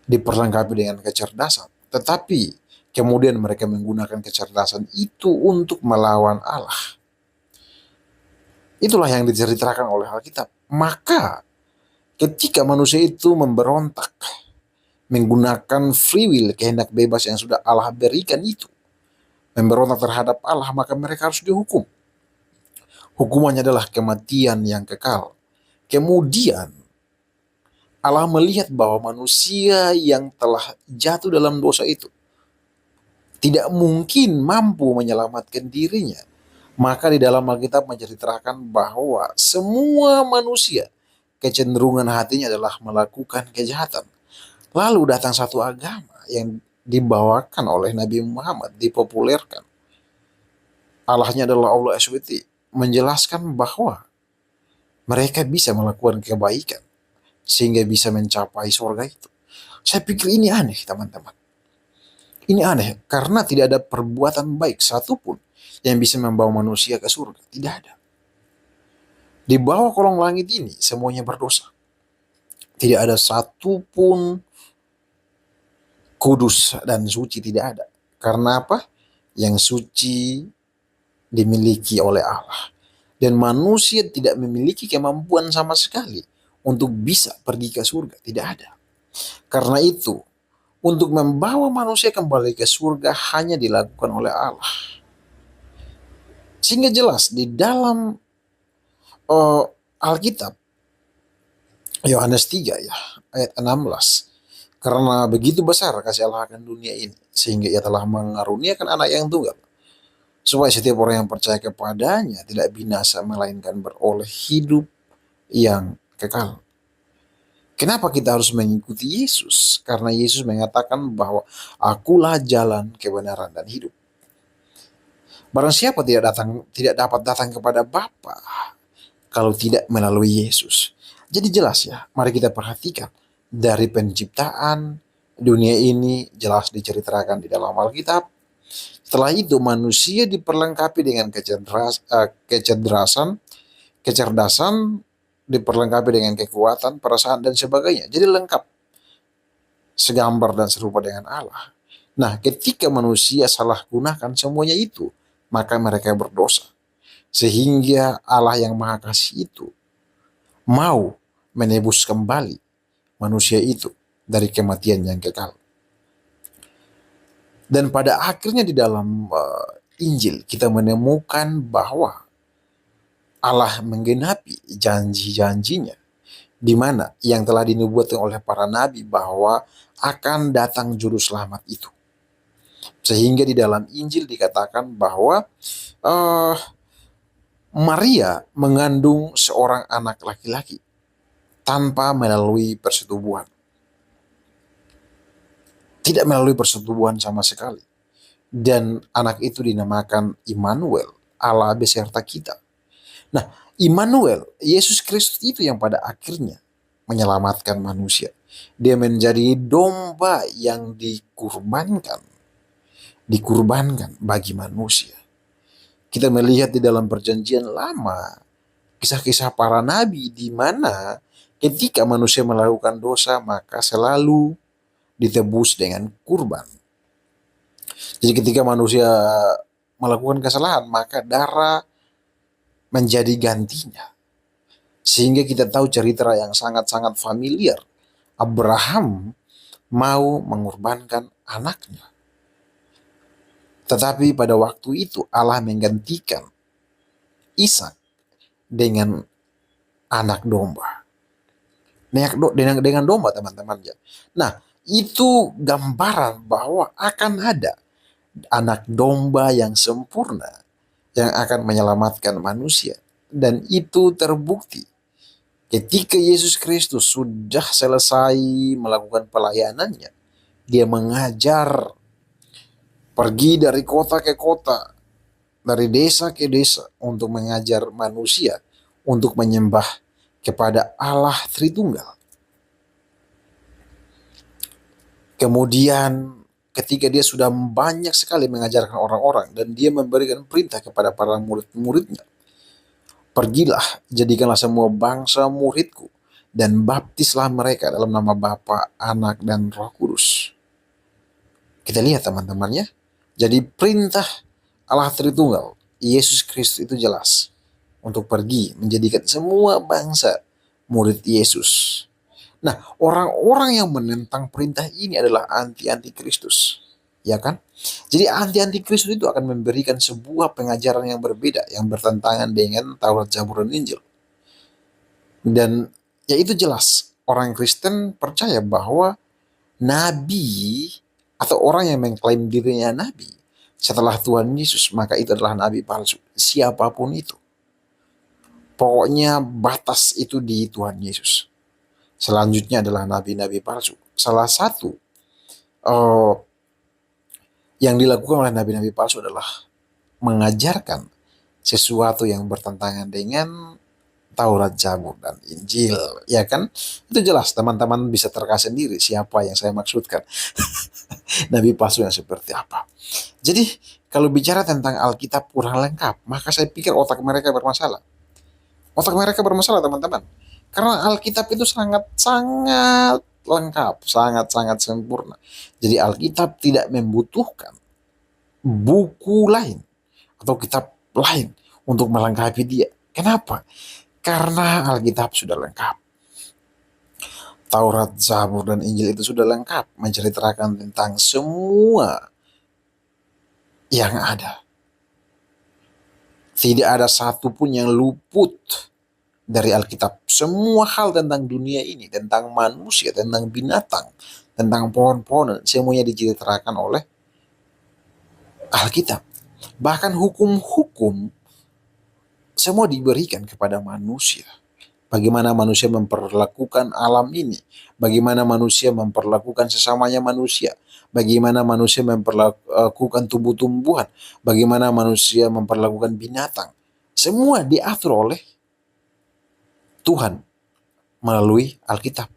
diperlengkapi dengan kecerdasan. Tetapi kemudian mereka menggunakan kecerdasan itu untuk melawan Allah. Itulah yang diceritakan oleh Alkitab. Maka ketika manusia itu memberontak, menggunakan free will, kehendak bebas yang sudah Allah berikan itu, memberontak terhadap Allah, maka mereka harus dihukum. Hukumannya adalah kematian yang kekal. Kemudian Allah melihat bahwa manusia yang telah jatuh dalam dosa itu tidak mungkin mampu menyelamatkan dirinya. Maka di dalam Alkitab menceritakan bahwa semua manusia kecenderungan hatinya adalah melakukan kejahatan. Lalu datang satu agama yang dibawakan oleh Nabi Muhammad, dipopulerkan. Allahnya adalah Allah SWT, menjelaskan bahwa mereka bisa melakukan kebaikan sehingga bisa mencapai surga itu. Saya pikir ini aneh, teman-teman. Ini aneh karena tidak ada perbuatan baik satupun yang bisa membawa manusia ke surga. Tidak ada. Di bawah kolong langit ini semuanya berdosa. Tidak ada satupun kudus dan suci, tidak ada. Karena apa? Yang suci dimiliki oleh Allah. Dan manusia tidak memiliki kemampuan sama sekali untuk bisa pergi ke surga. Tidak ada. Karena itu, untuk membawa manusia kembali ke surga hanya dilakukan oleh Allah. Sehingga jelas di dalam Alkitab, Yohanes 3 ya, ayat 16. Karena begitu besar kasih Allah akan dunia ini, sehingga ia telah mengaruniakan anak yang tunggal, supaya setiap orang yang percaya kepadanya tidak binasa, melainkan beroleh hidup yang kekal. Kenapa kita harus mengikuti Yesus? Karena Yesus mengatakan bahwa akulah jalan, kebenaran, dan hidup. Barang siapa tidak dapat datang kepada Bapa kalau tidak melalui Yesus. Jadi jelas ya, mari kita perhatikan. Dari penciptaan dunia ini jelas diceritakan di dalam Alkitab. Setelah itu manusia diperlengkapi dengan kecerdasan, diperlengkapi dengan kekuatan, perasaan, dan sebagainya. Jadi lengkap. Segambar dan serupa dengan Allah. Nah, ketika manusia salah gunakan semuanya itu, maka mereka berdosa. Sehingga Allah yang Maha Kasih itu mau menebus kembali manusia itu dari kematian yang kekal. Dan pada akhirnya di dalam Injil kita menemukan bahwa Allah menggenapi janji-janjinya, di mana yang telah dinubuatkan oleh para nabi bahwa akan datang juru selamat itu. Sehingga di dalam Injil dikatakan bahwa Maria mengandung seorang anak laki-laki. tanpa melalui persetubuhan. Tidak melalui persetubuhan sama sekali. Dan anak itu dinamakan Immanuel, Allah beserta kita. Nah, Immanuel, Yesus Kristus itu yang pada akhirnya menyelamatkan manusia. Dia menjadi domba yang dikurbankan bagi manusia. Kita melihat di dalam perjanjian lama, kisah-kisah para nabi di mana ketika manusia melakukan dosa maka selalu ditebus dengan kurban. Jadi ketika manusia melakukan kesalahan maka darah menjadi gantinya. Sehingga kita tahu cerita yang sangat-sangat familiar. Abraham mau mengorbankan anaknya. Tetapi pada waktu itu Allah menggantikan Ishak dengan anak domba. Dengan domba, teman-teman. Nah, itu gambaran bahwa akan ada anak domba yang sempurna yang akan menyelamatkan manusia. Dan itu terbukti ketika Yesus Kristus sudah selesai melakukan pelayanannya. Dia mengajar, pergi dari kota ke kota, dari desa ke desa untuk mengajar manusia untuk menyembah kepada Allah Tritunggal. Kemudian ketika dia sudah banyak sekali mengajarkan orang-orang dan dia memberikan perintah kepada para murid-muridnya. Pergilah, jadikanlah semua bangsa muridku dan baptislah mereka dalam nama Bapa, Anak, dan Roh Kudus. Kita lihat teman-temannya. Jadi perintah Allah Tritunggal, Yesus Kristus itu jelas. Untuk pergi menjadikan semua bangsa murid Yesus. Nah, orang-orang yang menentang perintah ini adalah anti-Kristus. Ya kan? Jadi anti-Kristus itu akan memberikan sebuah pengajaran yang berbeda, yang bertentangan dengan Taurat, Zabur, dan Injil. Dan ya itu jelas, orang Kristen percaya bahwa nabi atau orang yang mengklaim dirinya nabi setelah Tuhan Yesus, maka itu adalah nabi palsu. Siapapun itu. Pokoknya batas itu di Tuhan Yesus. Selanjutnya adalah nabi-nabi palsu. Salah satu yang dilakukan oleh nabi-nabi palsu adalah mengajarkan sesuatu yang bertentangan dengan Taurat, Zabur, dan Injil. Ya kan? Itu jelas, teman-teman bisa terka sendiri siapa yang saya maksudkan. Nabi palsu yang seperti apa. Jadi, kalau bicara tentang Alkitab kurang lengkap, maka saya pikir otak mereka bermasalah. Otak mereka bermasalah, teman-teman. Karena Alkitab itu sangat-sangat lengkap, sangat-sangat sempurna. Jadi Alkitab tidak membutuhkan buku lain atau kitab lain untuk melengkapi dia. Kenapa? Karena Alkitab sudah lengkap. Taurat, Zabur, dan Injil itu sudah lengkap menceritakan tentang semua yang ada. Tidak ada satupun yang luput dari Alkitab. Semua hal tentang dunia ini, tentang manusia, tentang binatang, tentang pohon-pohonan, semuanya diceritakan oleh Alkitab. Bahkan hukum-hukum semua diberikan kepada manusia. Bagaimana manusia memperlakukan alam ini, bagaimana manusia memperlakukan sesamanya manusia, bagaimana manusia memperlakukan tumbuh-tumbuhan, bagaimana manusia memperlakukan binatang. Semua diatur oleh Tuhan melalui Alkitab.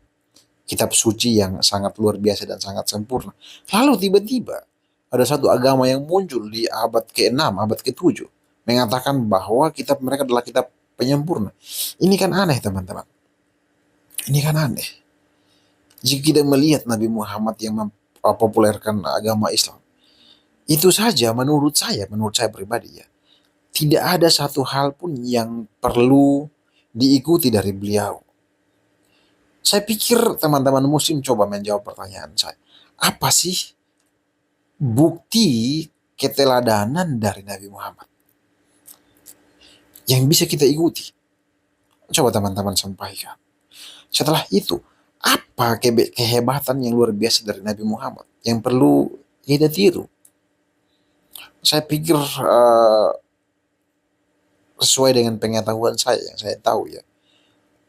Kitab suci yang sangat luar biasa dan sangat sempurna. Lalu tiba-tiba ada satu agama yang muncul di abad ke-6, abad ke-7. Mengatakan bahwa kitab mereka adalah kitab penyempurna. Ini kan aneh, teman-teman. Ini kan aneh. Jika kita melihat Nabi Muhammad yang mempopulerkan agama Islam, itu saja menurut saya pribadi ya, tidak ada satu hal pun yang perlu diikuti dari beliau. Saya pikir teman-teman muslim coba menjawab pertanyaan saya. Apa sih bukti keteladanan dari Nabi Muhammad yang bisa kita ikuti? Coba teman-teman sampaikan. Setelah itu, apa kehebatan yang luar biasa dari Nabi Muhammad yang perlu kita tiru? Saya pikir sesuai dengan pengetahuan saya yang saya tahu ya,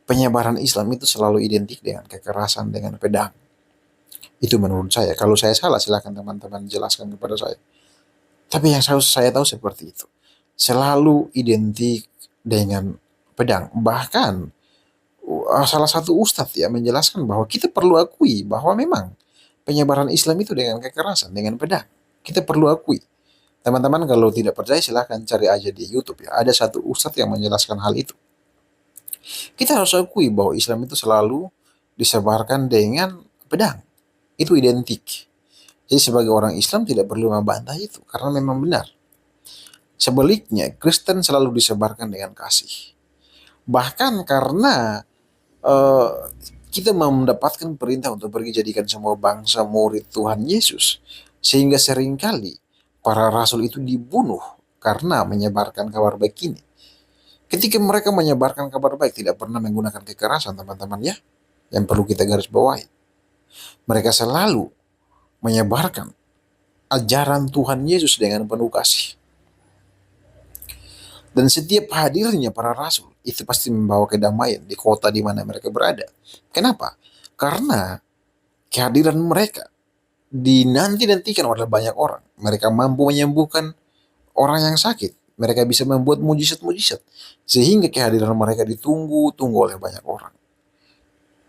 penyebaran Islam itu selalu identik dengan kekerasan, dengan pedang. Itu menurut saya. Kalau saya salah, silahkan teman-teman jelaskan kepada saya. Tapi yang saya tahu seperti itu. Selalu identik dengan pedang. Bahkan salah satu ustadz ya menjelaskan bahwa kita perlu akui bahwa memang penyebaran Islam itu dengan kekerasan, dengan pedang. Kita perlu akui. Teman-teman kalau tidak percaya silahkan cari aja di YouTube ya. Ada satu ustadz yang menjelaskan hal itu. Kita harus akui bahwa Islam itu selalu disebarkan dengan pedang. Itu identik. Jadi sebagai orang Islam tidak perlu membantah itu karena memang benar. Sebaliknya, Kristen selalu disebarkan dengan kasih. Bahkan karena eh, kita mau mendapatkan perintah untuk pergi jadikan semua bangsa murid Tuhan Yesus. Sehingga seringkali para rasul itu dibunuh karena menyebarkan kabar baik ini. Ketika mereka menyebarkan kabar baik tidak pernah menggunakan kekerasan teman-teman ya. Yang perlu kita garis bawahi. Mereka selalu menyebarkan ajaran Tuhan Yesus dengan penuh kasih. Dan setiap hadirnya para rasul itu pasti membawa kedamaian di kota di mana mereka berada. Kenapa? Karena kehadiran mereka dinanti-nantikan oleh banyak orang. Mereka mampu menyembuhkan orang yang sakit. Mereka bisa membuat mujizat-mujizat. Sehingga kehadiran mereka ditunggu-tunggu oleh banyak orang.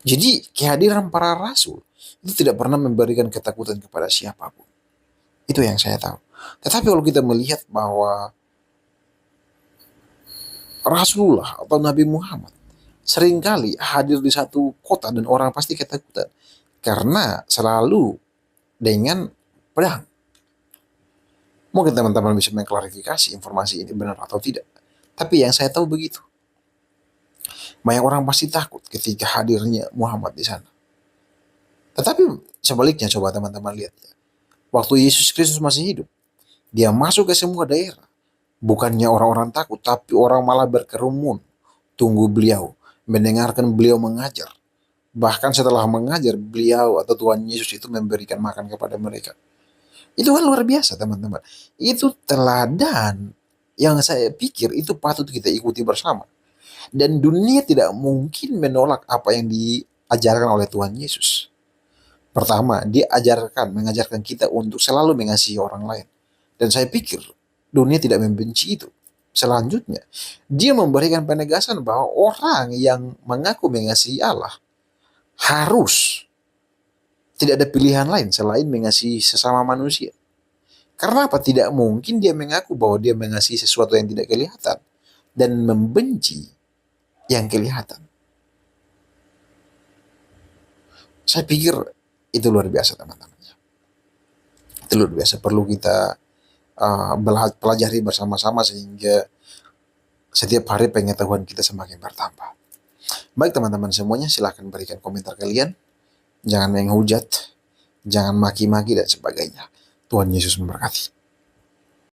Jadi kehadiran para rasul itu tidak pernah memberikan ketakutan kepada siapapun. Itu yang saya tahu. Tetapi kalau kita melihat bahwa Rasulullah atau Nabi Muhammad seringkali hadir di satu kota dan orang pasti ketakutan. Karena selalu dengan pedang. Mungkin teman-teman bisa mengklarifikasi informasi ini benar atau tidak. Tapi yang saya tahu begitu. Banyak orang pasti takut ketika hadirnya Muhammad di sana. Tetapi sebaliknya coba teman-teman lihat. Waktu Yesus Kristus masih hidup, dia masuk ke semua daerah. Bukannya orang-orang takut, tapi orang malah berkerumun. Tunggu beliau, mendengarkan beliau mengajar. Bahkan setelah mengajar, beliau atau Tuhan Yesus itu memberikan makan kepada mereka. Itu kan luar biasa teman-teman. Itu teladan yang saya pikir itu patut kita ikuti bersama. Dan dunia tidak mungkin menolak apa yang diajarkan oleh Tuhan Yesus. Pertama, dia mengajarkan kita untuk selalu mengasihi orang lain. Dan saya pikir dunia tidak membenci itu. Selanjutnya, dia memberikan penegasan bahwa orang yang mengaku mengasihi Allah harus tidak ada pilihan lain selain mengasihi sesama manusia. Karena apa? Tidak mungkin dia mengaku bahwa dia mengasihi sesuatu yang tidak kelihatan dan membenci yang kelihatan. Saya pikir itu luar biasa teman-teman. Itu luar biasa. Perlu kita pelajari bersama-sama sehingga setiap hari pengetahuan kita semakin bertambah. Baik teman-teman semuanya, silahkan berikan komentar kalian. Jangan menghujat, jangan maki-maki dan sebagainya. Tuhan Yesus memberkati.